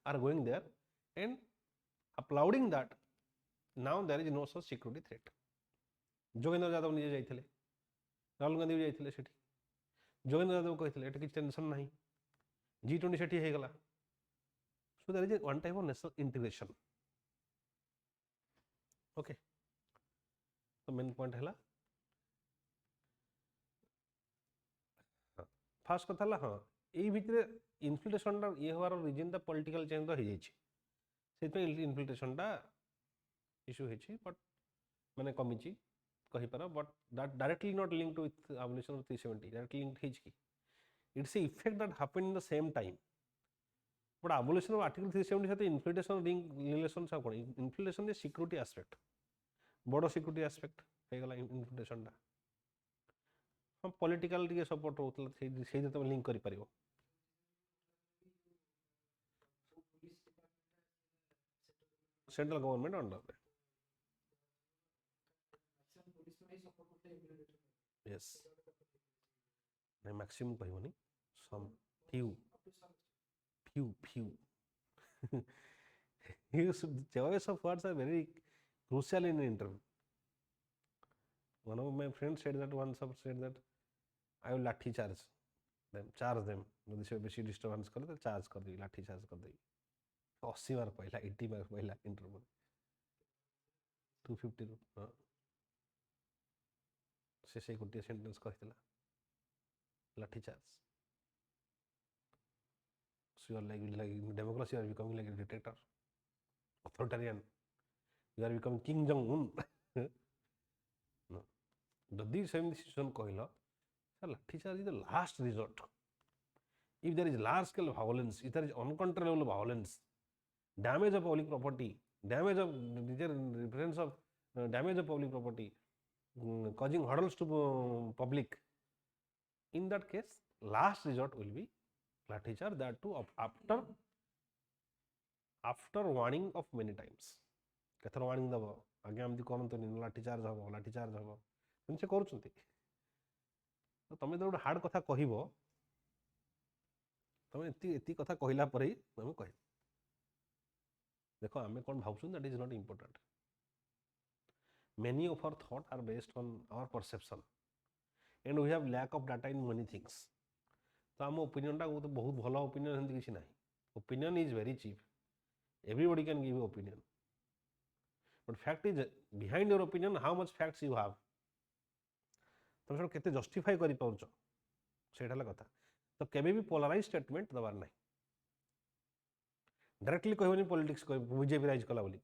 [SPEAKER 1] are going there and applauding that now there is no such security threat Jogendra Yadav निजे जाइथिले राहुल गांधी भी जाइथिले सेठी जोगेंद्र यादव कहिथिले एटा कि tension नाही G20 सेठी हे गला so there is one type of national integration okay तो main point हैला fast कथा ला हां एई भितरे इन्फ्लेशन ये हवार रीजन द पॉलिटिकल चेंज तो हे जाई छी सेते इन्फ्लेशन दा इशू हे छी बट माने कमी छी कही पार but that directly not linked with abolition of 370 directly linked his की it's a effect that happened in the same time but abolition of article 370 साथ इन्फ्लेशन लिंक रिलेशन सा कोन इन्फ्लेशन ए सिक्योरिटी एस्पेक्ट बड़ security aspect हे गला inflation दा हम political के सपोर्ट होतला से तो लिंक करि परियो सेंट्रल गवर्नमेंट अंडर yes नहीं maximum कहबनी some few choice of words are very crucial in an interview one of my friends said that I will lathi charge them यदि से बेसी डिस्टर्बेंस करे तो चार्ज कर देबी लाठी चार्ज कर देबी 80 बार पहला 80 बार पहला इंटरव्यू 250 रू हां से गोटे सेंटेंस कहला लाठी charge so you are like in democracy you are becoming like a dictator authoritarian you are becoming king jong un no the same decision कहला लाठी charge is the last resort if there is large scale violence if there is uncontrollable violence damage of public property damage of reference of damage of public property causing hurdles to public in that case last resort will be lathi charge that too after after warning of many times केथर warning दब आगे एमती करतुनि लाठी charge हम से कर तुम जो गोटे हार्ड कथा कह तुम ये कथा कहला पर ही तुम कह देख आम कौन भावुँ that is not important many of our thought are based on our perception and we have lack of data in many things तो आम ओपिनियन टा तो बहुत भल ओपिनियन एमती किसी ना opinion is very cheap everybody can give opinion but fact is behind your opinion how much facts you have तुम से केते जस्टिफाई कर पाउछ सेटा कथा तो केबे भी पोलराइज स्टेटमेंट दबार ना डायरेक्टली कहबनी पॉलिटिक्स कह बीजेपी राइज कला बोली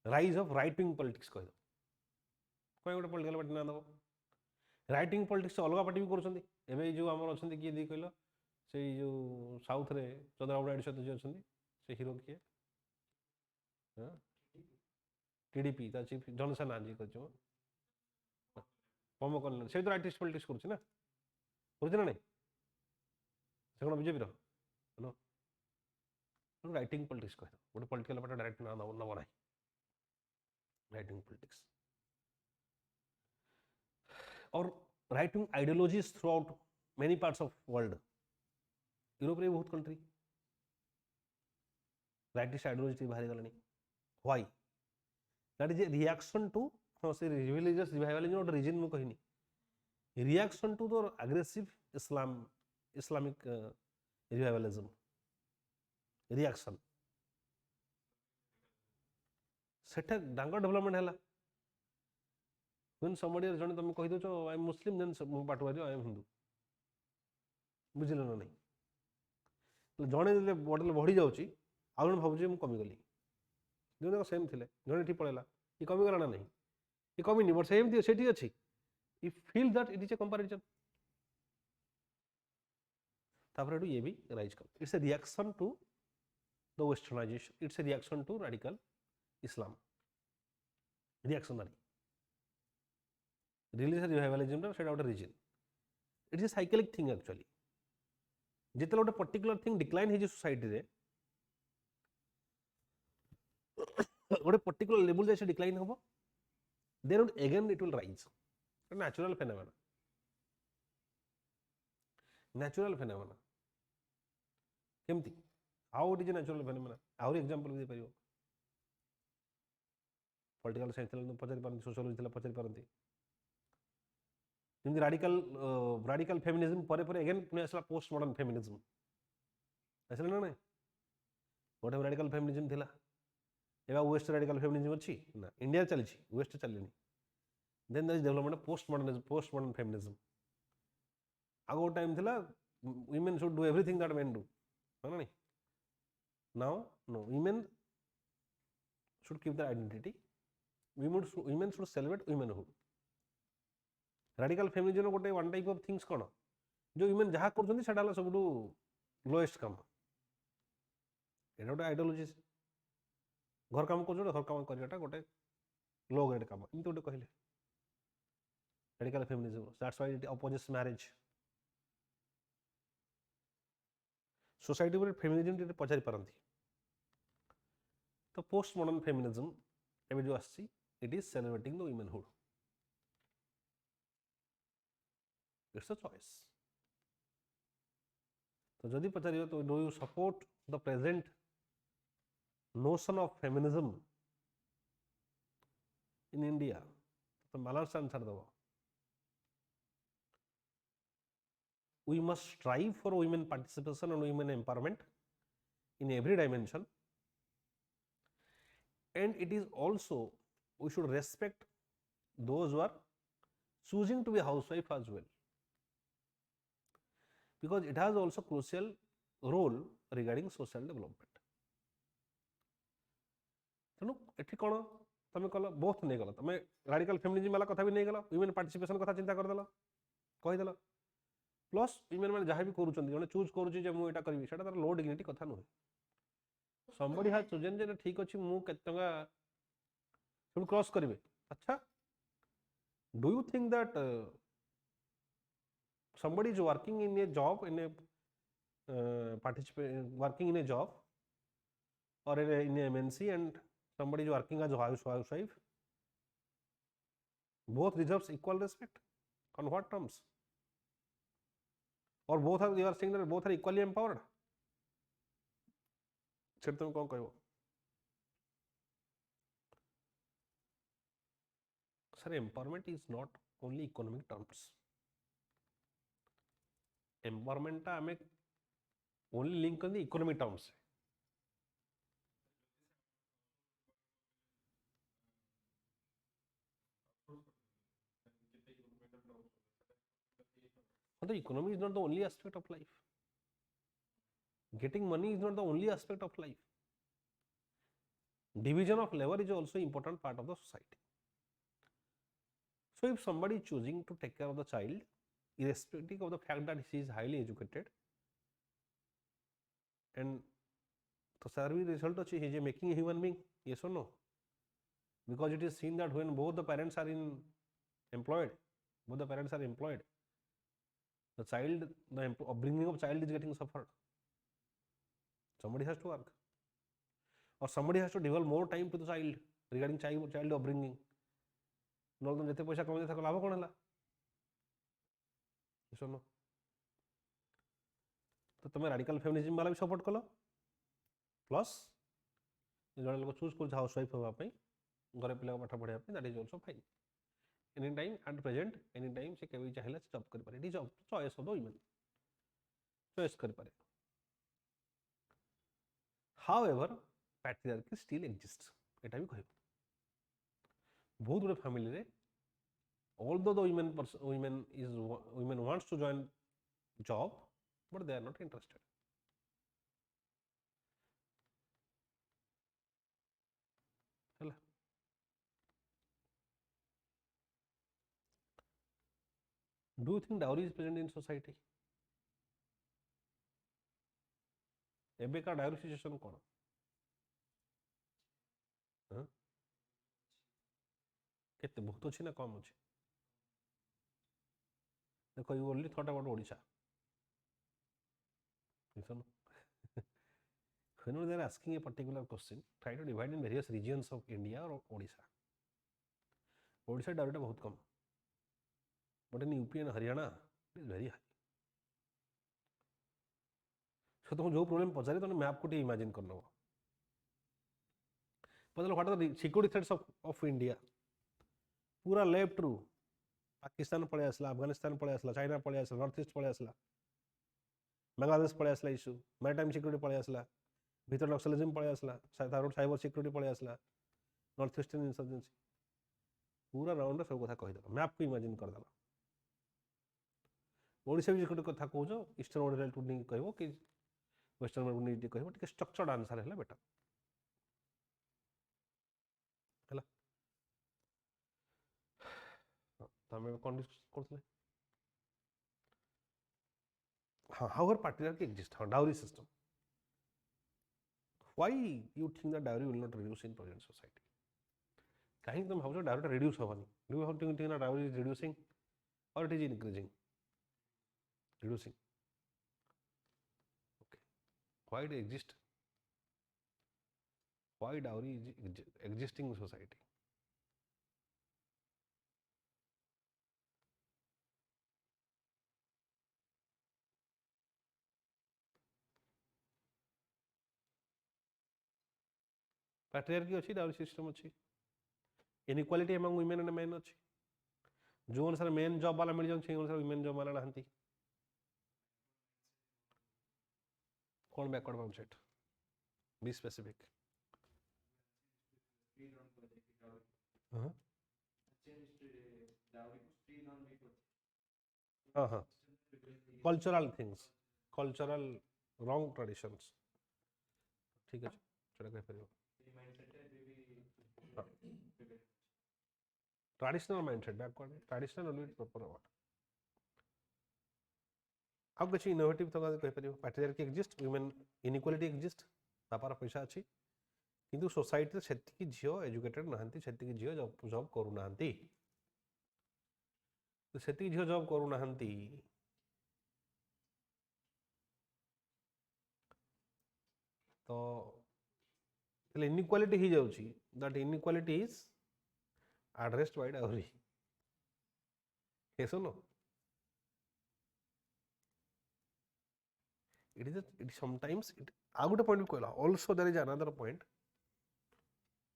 [SPEAKER 1] rise of right wing politics कह कोई गोटे पॉलिटिकल पार्टी ना दब राइट विंग पॉलिटिक्स अलग पार्टी भी करुँच एवं जो आम अच्छा किए दी कहल से जो साउथ रे चंद्रबाबू नायडू सहित जी अच्छा से हिरो किए टीडीपी चीफ जनसेना जी कर पवन कल्याण से तो राइट पॉलिटिक्स करुँच ना नहीं से कौन बीजेपी राइटिंग पॉलिटिक्स कह गोटे पॉलिटिकल पार्टी डायरेक्ट ना नब ना राइटिंग पॉलिटिक्स और rising ideologies throughout many parts of world Europe रे बहुत कंट्री राइटिस्ट आइडियोलॉजी बाहरी गलानी why that is a reaction to से रिविलिजियस रिवाइवलिज्म और रीजन में कहनी reaction to the aggressive Islamic revivalism reaction सेटा डांगर डेवलपमेंट है when somebody जन तुम कही दो आई एम मुस्लिम देन पाटवारी आई एम हिंदू बुझल ना नहीं जड़े बड़े बढ़ी जाऊँगी आउ जन भावी मुझे कमीगली जो सेम थे जड़े ये पड़ेगा ये कमीगला ना नहीं ये कमीनी बट सेम से अच्छी you feel that it is a comparison तापर ये भी राइज कर it's a reaction to the westernization it's a reaction to radical Islam reactionary religious revivalism से गोटे reason it's a cyclic thing actually जिते गोटे पर्टिकुलर थिंग डिक्लाइन हो society रे गोटे पर्टिकुलर लेवल जाए डिक्लाइन हम then again it will rise natural phenomena केमती how it is natural phenomena आउरी एग्जांपल भी दे परियो पॉलिटिकल साइंस पचारि पारती सोशियोलॉजी पचारि पारती जमी राडिकल फेमिनिज्म पर अगेन पुणी आसला पोस्ट मॉडर्न फेमिनिज्म आसला ना नहीं गोटे राडिकल फेमिनिज्म थिला एवं वेस्ट राडिकल फेमिनिज्म अच्छी ना इंडिया चली वेस्ट चलनी then that is development post modern feminism आगो टाइम थिला women should do everything that men do है ना नहीं now no women should keep their identity women should celebrate womanhood radical feminism गोटे वन टाइप ऑफ थिंग्स कौन जो human जहाँ कर सब लोएस्ट काम ये गोटे आइडियोलॉजीज घर काम कर घर काम करवाटा गोटे लो ग्रेड काम एमती गोटे कहले radical feminism that's why it opposes marriage society में फेमिनिज्म पचारि पारती तो पोस्ट मॉडर्न फेमिनिज्म एवं जो आसी it is celebrating the womanhood it's a choice तो जदि पचार तो do you support the present notion of feminism in India तो बैलेंस आंसर दब we must strive for women participation and women empowerment in every dimension, and it is also we should respect those who are choosing to be housewife as well, because it has also crucial role regarding social development. तेणु एठी कौन तुम कल both नहीं गल तुम राडिकल feminism वाला कथा भी नहीं गल वुमेन पार्टिसिपेशन कथा चिंता करदेल कहीदेल प्लस वुमेन मैंने जहाँ भी करूँ चूज करुँचे मुझे करी से लो डिग्निटी कथा नुहे somebody has chosen जे ठीक अच्छे मुझे सब क्रॉस करेंगे अच्छा do you think that somebody is working in a job in a participate working in a job or in a MNC and somebody is working as a housewife, both deserves equal respect. On what terms? Or both are, you are saying that both are equally empowered? ସେଠି ତୁମେ କ'ଣ କହିବ? Sir, empowerment is not only economic terms. Empowerment टा हमें only link करनी economic terms से. The economy is not the only aspect of life. Getting money is not the only aspect of life. Division of labor is also important part of the society. So if somebody is choosing to take care of the child, irrespective of the fact that he is highly educated, and the survey result he is making a human being, yes or no? Because it is seen that when both the parents are employed, the child, the upbringing of child is getting suffered. Somebody has to work, or somebody has to devote more time to the child regarding child upbringing. No, तुम जितने पैसा कमाते थे लाभ कौन है? Yes or no? तो तुम्हें radical feminism वाला भी सपोर्ट करो, प्लस जड़े लोग चूज कर हाउसवाइफ होगा पे घरे पिला पाठ पढ़ाया पे, that is also fine. Any time at present, any time से केबी चाहेला जॉब कर पारे. It is choice of the women, choice कर पारे. हाउएवर पैट्रियार्की स्टिल एग्जिस्ट, एटा भी कहब. बहुत गुड फैमिली रे although the women wants to join job, but they are not interested. Hello. Do you think dowry is present in society? एबे का diary situation कौन? केते बहुत अच्छी ना कम अच्छी? देखो, you only thought about Odisha. Listen. Whenever they are asking a particular question, try to divide in various regions of India or Odisha. Odisha dowry टा बहुत कम, but in UP and Haryana it is very high. So तुम जो problem पचारे तो map को T imagine करना हो. पता what are the security threats of India. पूरा लेफ्ट रू पाकिस्तान पळे आसला, अफगानिस्तान पळे आसला, चाइना पळे आसला, नॉर्थ ईस्ट पळे आसला, बांग्लादेश पळे आसला, इश्यू मैरिटाइम सिक्योरिटी पळे आसला, भीतर नक्सलिज्म पळे आसला, साइबर सिक्योरिटी पळे आसला, नॉर्थ ईस्टर्न इंसर्जेंसी, पूरा राउंड सब कथा कहि देला, मैप को इमेजिन कर देला. ओडिशा भी एक कथा कहूछ, ईस्टर्न ओडिशा टू नहीं कहबो कि वेस्टर्न ओडिशा नहीं कहबो, टिके स्ट्रक्चर्ड आंसर हैला बेटर हैला. तमे कोन डिस्कस करथले? हाँ, however patriarchy exists, हाँ, dowry system. Why you think that dowry will not reduce in present society? कहीं तुम भावो dowry टा reduce होगा नहीं? Do you think that dowry is reducing or it is increasing? Reducing. Okay. Why it exist? Why dowry is existing in society? Patriarchy अच्छी, dowry system अच्छी, inequality among women and main अच्छी. जो अनुसार main job वाला मिल जाऊँ, से अनुसार women job वाला नहंती. कौन बैकवर्ड माइंडसेट? B specific. हाँ हाँ, cultural things, cultural wrong traditions. ठीक है, चलो कह परियो traditional mindset backward, traditional always proper what. अब किसी इनोवेटिव तो कह परियो patriarchy exist, women inequality exist, बापार पैसा अच्छी, किंतु सोसाइटी सेतिकी झियो एजुकेटेड नहंती, सेतिकी झियो जॉब करू नहंती. तो सेतिकी झियो जॉब करू नहंती, तो ତାହେଲେ ଇନିକ୍ୱାଲିଟି ହେଇଯାଉଛି, that inequality is addressed by dowry. Yes or no? It sometimes ଆଉ ଗୋଟେ ପଏଣ୍ଟ କହିଲା, also there is another point,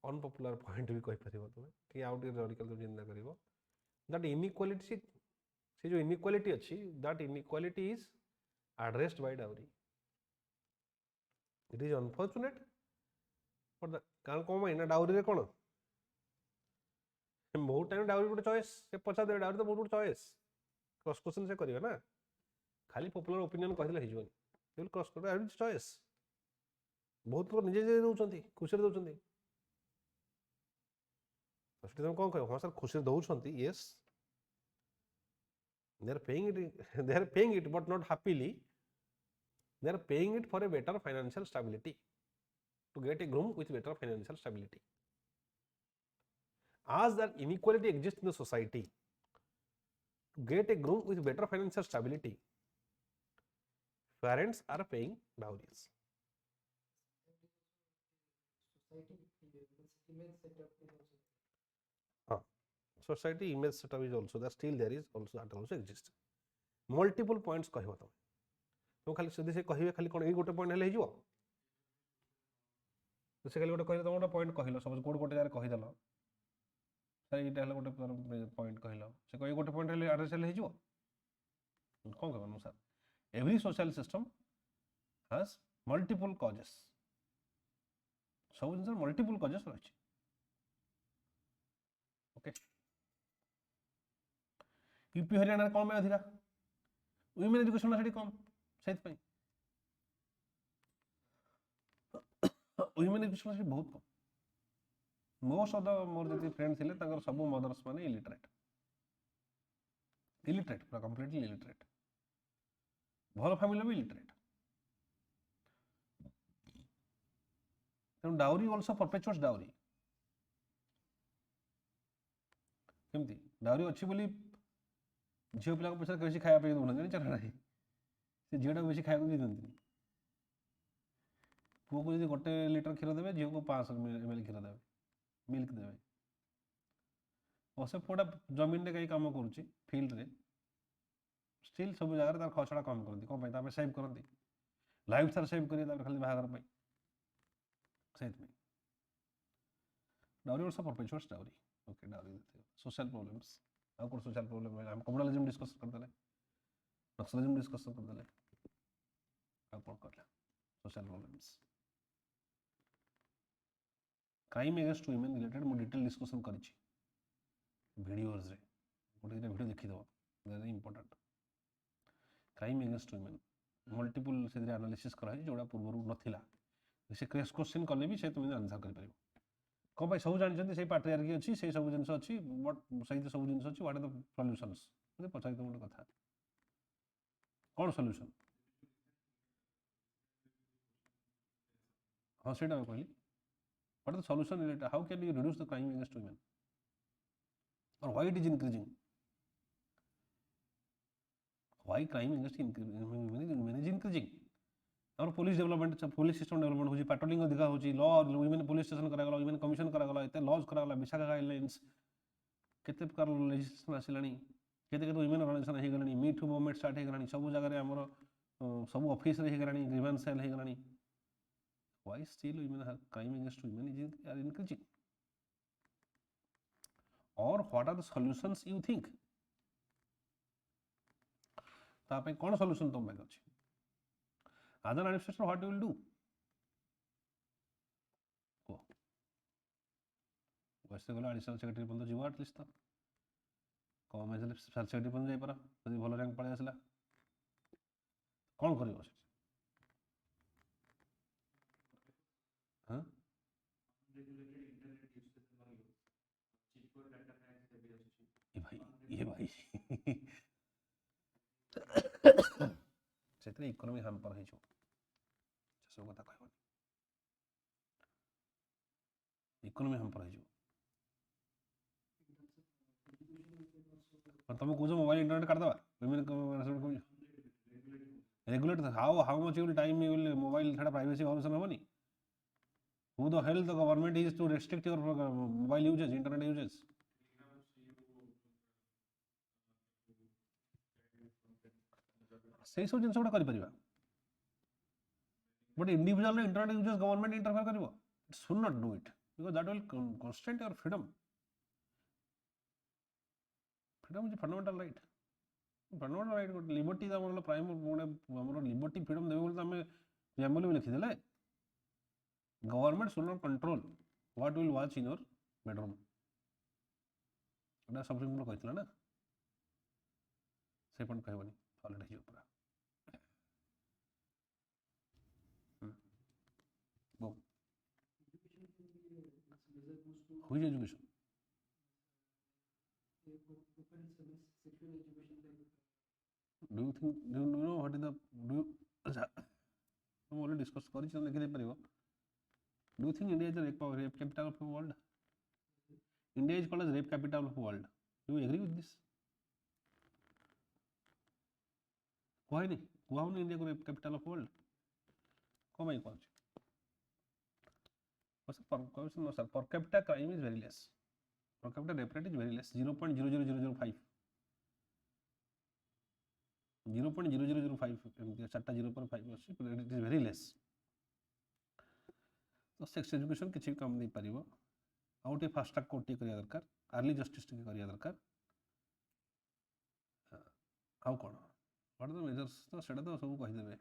[SPEAKER 1] unpopular point ବି କହିପାରିବ ତୁମେ କି ଆଉ ଟିକେ ଲଜିକାଲ ଚିନ୍ତା କରିବ, that inequality, ସେ ଯୋଉ inequality ଅଛି, that inequality is addressed by dowry. It is unfortunate for the, କାରଣ କ'ଣ ପାଇଁ ନା ଡାଉରୀରେ କ'ଣ ବହୁତ ଟାଇମ୍ ଡାଉରୀ ଗୋଟେ ଚଏସ୍, ସେ ପଚାରିଦେବେ ଡାଉରୀ ତ ବହୁତ ଗୋଟେ ଚଏସ୍, କ୍ରସ୍ କ୍ୱେଶ୍ଚନ୍ ସେ କରିବେ ନା, ଖାଲି ପପୁଲାର ଓପିନିଅନ୍ କହିଦେଲେ ହେଇଯିବନି, କ୍ରସ୍ କରିବେ, ଡାଉରୀ ଚଏସ୍। ବହୁତ ଲୋକ ନିଜେ ନିଜେ ଦେଉଛନ୍ତି, ଖୁସିରେ ଦେଉଛନ୍ତି, ସେଠି ତମେ କ'ଣ କହିବ, ହଁ ସାର୍ ଖୁସିରେ ଦେଉଛନ୍ତି, Yes they are paying it but not happily, they are paying it for a better financial stability, to get a groom with better financial stability. As that inequality exists in the society, to get a groom with better financial stability, parents are paying dowries. Society image setup is also there, still there is also, that also exists. Multiple points କହିବ ତମେ, ତମେ ଖାଲି ଯଦି ସେ କହିବେ ଖାଲି କ'ଣ ଏଇ ଗୋଟେ ପଏଣ୍ଟ ହେଲେ ହେଇଯିବ, ସେ ଖାଲି ଗୋଟେ କହିଲେ ତମେ ଗୋଟେ ପଏଣ୍ଟ କହିଲ, ସପୋଜ କୋଉଠି ଗୋଟେ ଜାଗାରେ କହିଦେଲ, ସାର୍ ଏଇଟା ହେଲେ ଗୋଟେ ପଏଣ୍ଟ କହିଲ, ସେ କହି ଗୋଟେ ପଏଣ୍ଟ ହେଲେ ଆଡ୍ରେସ୍ ହେଲେ ହେଇଯିବ, କ'ଣ କହିବ sir? Every social system has multiple causes, ସବୁ ଜିନିଷର ମଲ୍ଟିପୁଲ କଜେସ୍ ରହିଛି। ଓକେ, ୟୁପି ହରିୟାଣାରେ କ'ଣ ପାଇଁ ଅଧିକା? ୱିମେନ୍ ଏଜୁକେସନ ସେଠି କମ୍, ସେଇଥିପାଇଁ ୱିମେନ୍ ଏଜୁକେସନ ସେଠି ବହୁତ କମ୍। ମୋଷ୍ଟ ଅଫ୍ ଦ ମୋର ଯେତିକି ଫ୍ରେଣ୍ଡ ଥିଲେ ତାଙ୍କର ସବୁ ମଦର୍ସ ମାନେ ଇଲିଟରେଟ୍, ପୁରା କମ୍ପ୍ଲିଟଲି ଇଲିଟରେଟ୍, ଭଲ ଫ୍ୟାମିଲି ବି ଇଲିଟରେଟ୍। ତେଣୁ ଡାଉରୀ ଅଲସୋ ପରପେଚୁଆସ୍ ଡାଉରୀ। କେମିତି ଡାଉରୀ ଅଛି ବୋଲି ଝିଅ ପିଲାଙ୍କ ପଇସାରେ ବେଶୀ ଖାଇବା ପାଇଁ ଦେଉନାହାନ୍ତି, ଜାଣିଛ ନା ନାହିଁ? ସେ ଝିଅଟାକୁ ବେଶୀ ଖାଇବାକୁ ଦେଇ ଦିଅନ୍ତିନି। ପୁଅକୁ ଯଦି 1 ଲିଟର କ୍ଷୀର ଦେବେ, ଝିଅକୁ 500 ml କ୍ଷୀର ଦେବେ, ମିଲ୍କ ଦେବେ। ଅବଶ୍ୟ ପୁଅଟା ଜମିନରେ କାହିଁ କାମ କରୁଛି ଫିଲ୍ଡରେ, ଷ୍ଟିଲ୍ ସବୁ ଜାଗାରେ ତାର ଖର୍ଚ୍ଚଟା କମ୍ କରନ୍ତି, କ'ଣ ପାଇଁ? ତାପରେ ସେଭ୍ କରନ୍ତି, ଲାଇଫ୍ ସାର୍ ସେଭ୍ କରିବେ ତାପରେ ଖାଲି ବାହାଘର ପାଇଁ, ସେଇଥିପାଇଁ dowry also perpetuates dowry. Okay, dowry social problems, ଆଉ କ'ଣ ସୋସିଆଲ ପ୍ରୋବ୍ଲେମ୍ ରହିଲା? ଆମେ କମ୍ୟୁନାଲିଜମ୍ ଡିସ୍କସ୍ କରିଦେଲେ, ନକ୍ସଲିଜମ୍ ଡିସ୍କସ୍ କରିଦେଲେ, ଆଉ କ'ଣ କରିଲା? Social problems, crime against women related ମୁଁ ଡିଟେଲ୍ ଡିସ୍କସନ୍ କରିଛି ଭିଡ଼ିଓଜରେ, ଗୋଟେ ଦୁଇଟା ଭିଡ଼ିଓ ଦେଖିଦେବ, very important. Crime against women multiple ସେଥିରେ ଆନାଲିସିସ୍ କରାହେଇଛି, ଯେଉଁଟା ପୂର୍ବରୁ ନଥିଲା। ସେ କ୍ରେସ୍ କ୍ୱେଶ୍ଚିନ୍ କଲେ ବି ସେ ତୁମେ ଆନ୍ସର୍ କରିପାରିବ। କ'ଣ ପାଇଁ? ସବୁ ଜାଣିଛନ୍ତି ସେଇ ପାଟ୍ରିଆର୍କି ଅଛି, ସେଇ ସବୁ ଜିନିଷ ଅଛି, ବଟ୍ ସେଇ ସବୁ ଜିନିଷ ଅଛି, ହ୍ୱାଟ୍ ଆର୍ ଦ ସଲ୍ୟୁସନ୍ସ? ଯଦି ପଚାରି ତୁମ ଗୋଟେ କଥା, କ'ଣ ସଲ୍ୟୁସନ୍? ହଁ, ସେଇଟା ମୁଁ କହିଲି, what are the solution related, how can you reduce the crime against women, or why it is increasing? Why crime against women is increasing? ଆମର police development, police system development ହେଉଛି, ପାଟ୍ରୋଲିଂ ଅଧିକା ହେଉଛି, ଲ women police station କରାଗଲା, women commission କରାଗଲା, ଏତେ lodge କରାଗଲା, Vishakha guidelines, କେତେ ପ୍ରକାର ଲେଜିସ୍ଲେସନ୍ ଆସିଲାଣି, କେତେ କେତେ ୱିମେନ୍ ଅର୍ଗାନାଇଜେସନ୍ ହେଇଗଲାଣି, ମି ଟୁ ମୁଭମେଣ୍ଟ ଷ୍ଟାର୍ଟ ହେଇଗଲାଣି, ସବୁ ଜାଗାରେ ଆମର ସବୁ ଅଫିସରେ ହେଇଗଲାଣି, ଗ୍ରିଭାନ୍ସ ସେଲ୍ ହେଇଗଲାଣି। Why still crime against women are increasing? Or what are the solutions you think? ତା ପାଇଁ କ'ଣ ସଲ୍ୟୁସନ୍ ତୁମ ପାଖରେ ଅଛି? As an administrator, what you will do? କୁହ। ବୟସ ଗଲା, ଆଡ଼ିସନାଲ୍ ସେକ୍ରେଟାରୀ ପର୍ଯ୍ୟନ୍ତ ଯିବ, ଆଟଲିଷ୍ଟ ତ କମ୍ ଏଜ୍ ହେଲେ ସେକ୍ରେଟାରୀ ପର୍ଯ୍ୟନ୍ତ ଯାଇପାର, ଯଦି ଭଲ ର୍ୟାଙ୍କ ପଳେଇ ଆସିଲା। କ'ଣ କରିବ ସେଠି? ହଁ, ଇଏ ଭାଇ ସେଥିରେ ଇକୋନୋମି ହାମ୍ପର ହେଇଯିବ, ସେସବୁ କଥା କହିବନି, ଇକୋନୋମି ହାମ୍ପର ହେଇଯିବ। ତମେ କହୁଛ ମୋବାଇଲ ଇଣ୍ଟରନେଟ୍ କାଟିଦେବା, regulate, how much you will time you will mobile, ସେଟା ପ୍ରାଇଭେସି ଭାଉଲେସନ୍ ହେବନି? Who the hell the government is to restrict your mobile usage, internet usage? ସେଇ ସବୁ ଜିନିଷ ଗୁଡ଼ା କରିପାରିବା but individual internet uses government interfere କରିବ it should not do it because that will constraint your freedom freedom is fundamental right fundamental right ଗୋଟେ liberty ଆମର prime ଗୋଟେ ଆମର ଲିବର୍ଟି ଫ୍ରିଡମ୍ ଦେବେ ବୋଲି ଆମେ ପ୍ରିଆମ୍ବଲ୍ ବି ଲେଖିଦେଲେ government should not control what will watch in your bedroom ଏଇଟା ସୁପ୍ରିମ କୋର୍ଟ କହିଥିଲା ନା ସେ ପଏଣ୍ଟ କହିବନି ଫଲେଟ୍ ହେଇଯିବ ପୁରା Who is education? Do you think, do you know what is the, do you, हम already discuss कर चुके हैं लेकिन एक बार do you think India is the rape capital of the world? India is called as rape capital of the world. Do you agree with this? Why नहीं? Why नहीं India को rape capital of the world? कौन भाई कौन? No sir, per capita crime is very less. Per capita rape rate is very less, 0.00005. 0.00005 एमती 4टा 0.5 अछि but it is very less. तो sex education किसी काम नहीं पारिबो आउ टे फास्ट ट्रैक कोर्ट करिया दरकार अर्ली जस्टिस टे करिया दरकार आउ कोन व्हाट द मेजर्स तो सेटा तो सब कहि देबे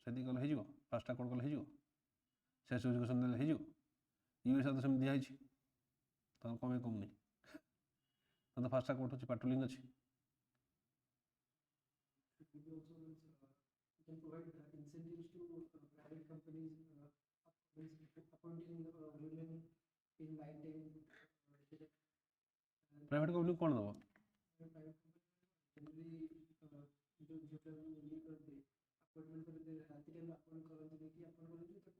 [SPEAKER 1] सेदी कल हे जिवो फास्ट ट्रैक कोर्ट कल हे जिवो सेक्स एजुकेशन देले हे जिवो यूएस तो सेम दिया है तो कम कम नहीं तो फास्ट ट्रैक कोर्ट अछि पेट्रोलिंग अछि
[SPEAKER 2] can provide incentives to private companies appointing women in night time.
[SPEAKER 1] Private company कौन दबो
[SPEAKER 2] जनरली जो जो ये करते अपॉइंटमेंट करते रात टाइम अपॉइंट करते कि अपन बोले तो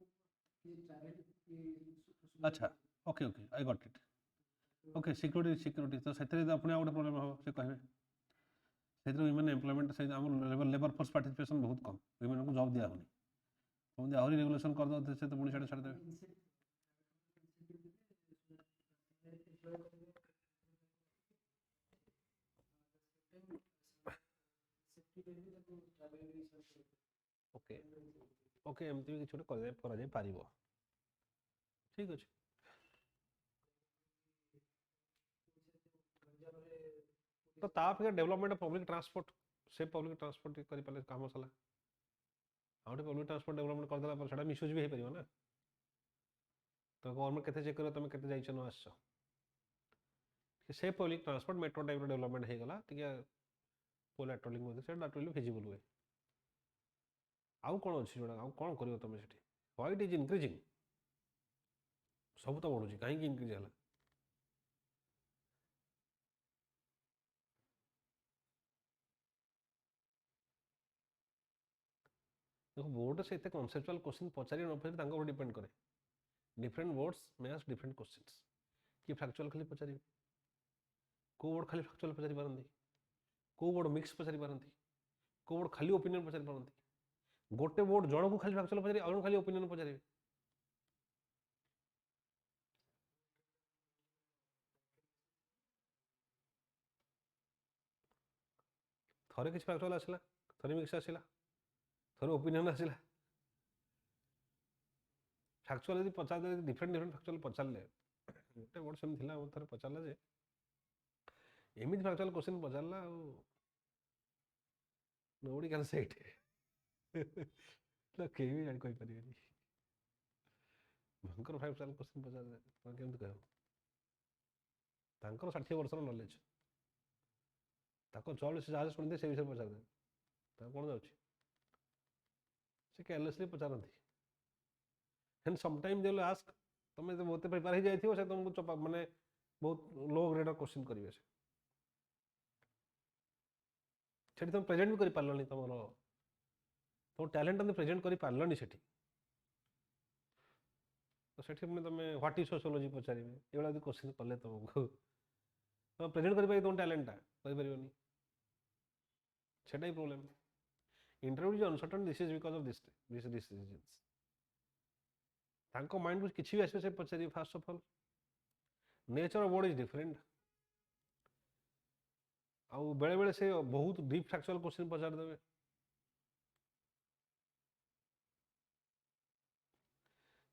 [SPEAKER 2] ये चाहे
[SPEAKER 1] अच्छा okay okay I got it okay security तो सेतरे अपने गोटे प्रॉब्लम हो से कहबे सेतरे वुमेन एम्प्लॉयमेंट से हमर लेबर फोर्स पार्टिसिपेशन बहुत कम वुमेन को जॉब दिया होनी हम आहरी रेगुलेशन कर दो से तो पुणी छाड़ दे ओके ओके एमती भी किसी गोटे करा जाय पारिबो ठीक अछि तो ताप डेवलपमेंट पब्लिक ट्रांसपोर्ट से पब्लिक ट्रांसपोर्ट करि पाले काम सला आउटे पब्लिक ट्रांसपोर्ट डेवलपमेंट कर देला पर सेटा मिसयूज भी हे परिबो ना तो गवर्नमेंट केते चेक करो तुम केते जाइछ न आछो कि से public transport metro type development हे गला टिके पोल ट्रोलिंग मध्ये से डाट विल फिजिबल वे आउ कोन अछि जोडा आउ कोन करियो तुम सेठी व्हाई इट इज इंक्रीजिंग सब तो बढ़ुची काहे कि इंक्रीज हला देखो बोर्ड से इतने कॉन्सेप्चुअल क्वेश्चन पचारि न पचारि तांको ऊपर डिपेंड करे different boards may ask different questions कि फैक्चुअल खाली पचारि को बोर्ड खाली फैक्चुअल पचारि पारंती को बोर्ड मिक्स पचारि पारंती को बोर्ड खाली ओपिनियन पचारि पारंती गोटे बोर्ड जण को खाली फैक्चुअल पचारि और खाली ओपिनियन पचारि थरे किछ फैक्चुअल आसिला थरे मिक्स आसिला थरे ओपिनियन आसिला फैक्चुअल यदि पचार डिफरेंट फैक्चुअल पचारे गोटे बोर्ड सेम थिला थरे पचारला जे एमिति फैक्चुअल क्वेश्चन पचारला नोबडी कैन से इट के भी जान कोई परिबेनी भयंकर फैक्चुअल क्वेश्चन पचार तो केमति कहब तांकर 60 वर्ष नॉलेज ताको चल से जहाज सुनते से विषय पचार दे ता कोन जाउची से केयरलेसली पचारंती and sometime they will ask तुम तो बहुत प्रिपेयर ही जाइथियो से तुमको चपा माने बहुत लो ग्रेड क्वेश्चन करिवे से सेठी तुम प्रेजेंट भी करि पारलनी तुमरो तो टैलेंट तुम प्रेजेंट करि पारलनी सेठी तो सेठी में तुम व्हाट इज सोशियोलॉजी पचारिबे एवला दि क्वेश्चन पल्ले तुमको तुम प्रेजेंट करि पाइ तुम टैलेंट करि परिबनी सेटा ही problem interview is uncertain this is because of this decisions तांको माइंड को किसी भी आसे से पचारि first of all nature of word is different आउ बेले बेले से बहुत डीप फैक्चुअल क्वेश्चन पचार देबे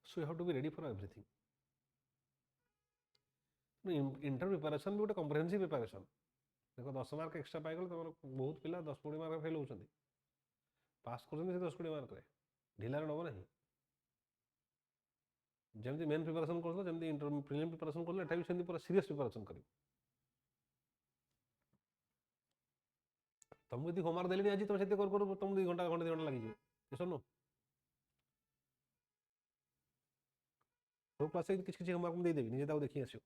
[SPEAKER 1] so you have to be ready for everything interview preparation भी गोटे कम्प्रिहेंसिव प्रिपरेशन देखो 10 मार्क एक्स्ट्रा पाइगल तुम बहुत पिला 10-20 मार्क फेल होती पास कर 10-20 मार्क ढिला नब ना जमी मेन प्रिपरेशन कर जमी प्रिलिम प्रिपरेशन कर पूरा सीरीयस प्रिपरेशन कर तुमको यदि होमवर्क देली आज तुम से तुम 2 घंटा घंटे 2 घंटा लगी सुनो तो क्लास किसी किसी होमवर्क में देदेवी निजे देखी आसो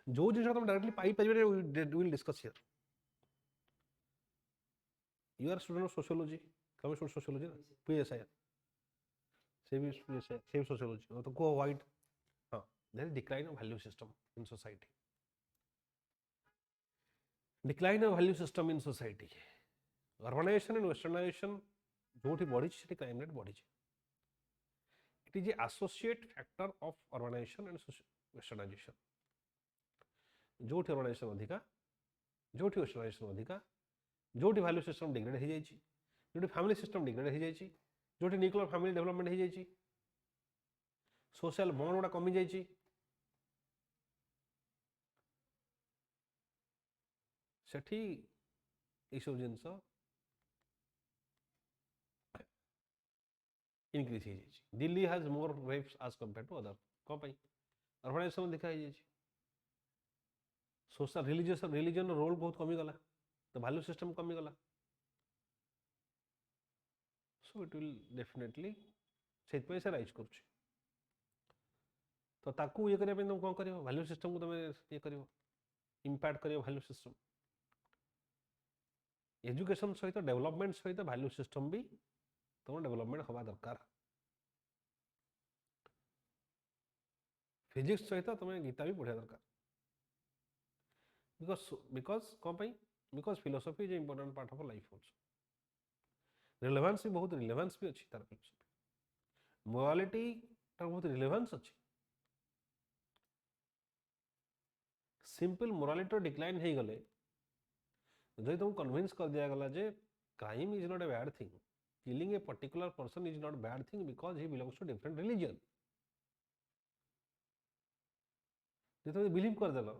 [SPEAKER 1] जो जिन तुम डायरेक्टली पाई पारे will discuss here you are student of sociology कम स्टूडेंट सोशियोलॉजी ना पीएसआई से भी सोशियोलॉजी तो को व्हाइट हाँ there is decline of value system in society decline of value system in society urbanisation and westernisation जो बढ़ी से क्राइम रेट बढ़ी it is a associate factor of urbanisation and westernisation जो अर्बनाइजेशन अधिका जो वेस्टर्नाइजेशन अधिका जो वैल्यू सिस्टम डिग्रेड हो जाए जो फैमिली सिस्टम डिग्रेड हो जाए जो न्यूक्लियर फैमिली डेवलपमेंट हो जाए सोशल बॉन्ड गुड़ा कमी जाए सेठी सब जिनस इनक्रीज हो जाए Delhi has more rapes as compare to other कौन अर्बनाइजेशन देखा जाए सोशल रिलीजन रोल बहुत कमी गला तो वैल्यू सिस्टम कमी गला सो इट विल डेफिनेटली से राइज कर तो ताकू ये करने तुम कौन कर वैल्यू सिस्टम को तुम ये कर इम्पैक्ट कर वैल्यू सिस्टम एजुकेशन सहित डेवलपमेंट सहित वैल्यू सिस्टम भी तुम डेवलपमेंट हवा दरकार फिजिक्स सहित तुम गीता भी पढ़ा दरकार because philosophy is important part of life also relevance भी बहुत रिलेवेंस भी अच्छी तार फिलोसफी मोरालिटी तार बहुत रिलेवेंस अच्छी सिंपल मोरालिटी डिक्लाइन हो गले जो तुमको कन्विंस कर दिया गला जे crime is not a bad thing killing a particular person is not bad thing because he belongs to different religion जो तुम बिलीव कर देल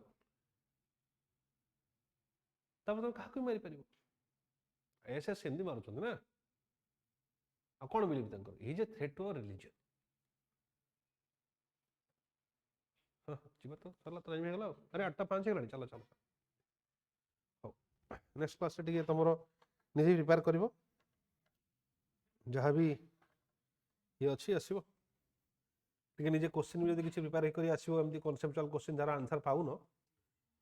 [SPEAKER 1] तब तुम क्या मारी पार ऐसे सेमती मारुंट ना आ कौन believe is a threat to our religion हाँ जी तो चलो टाइम हो गला अरे 8:05 है चलो चलो हो नेक्स्ट क्लास से टिके तुम निजे प्रिपेयर कर जहाँ भी ये अच्छी आसो टे निजे क्वेश्चन भी किसी प्रिपेयर कर आसो एमती कनसेप्चुअल क्वेश्चन जार आंसर पाऊन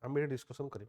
[SPEAKER 1] आम डिस्कसन करें।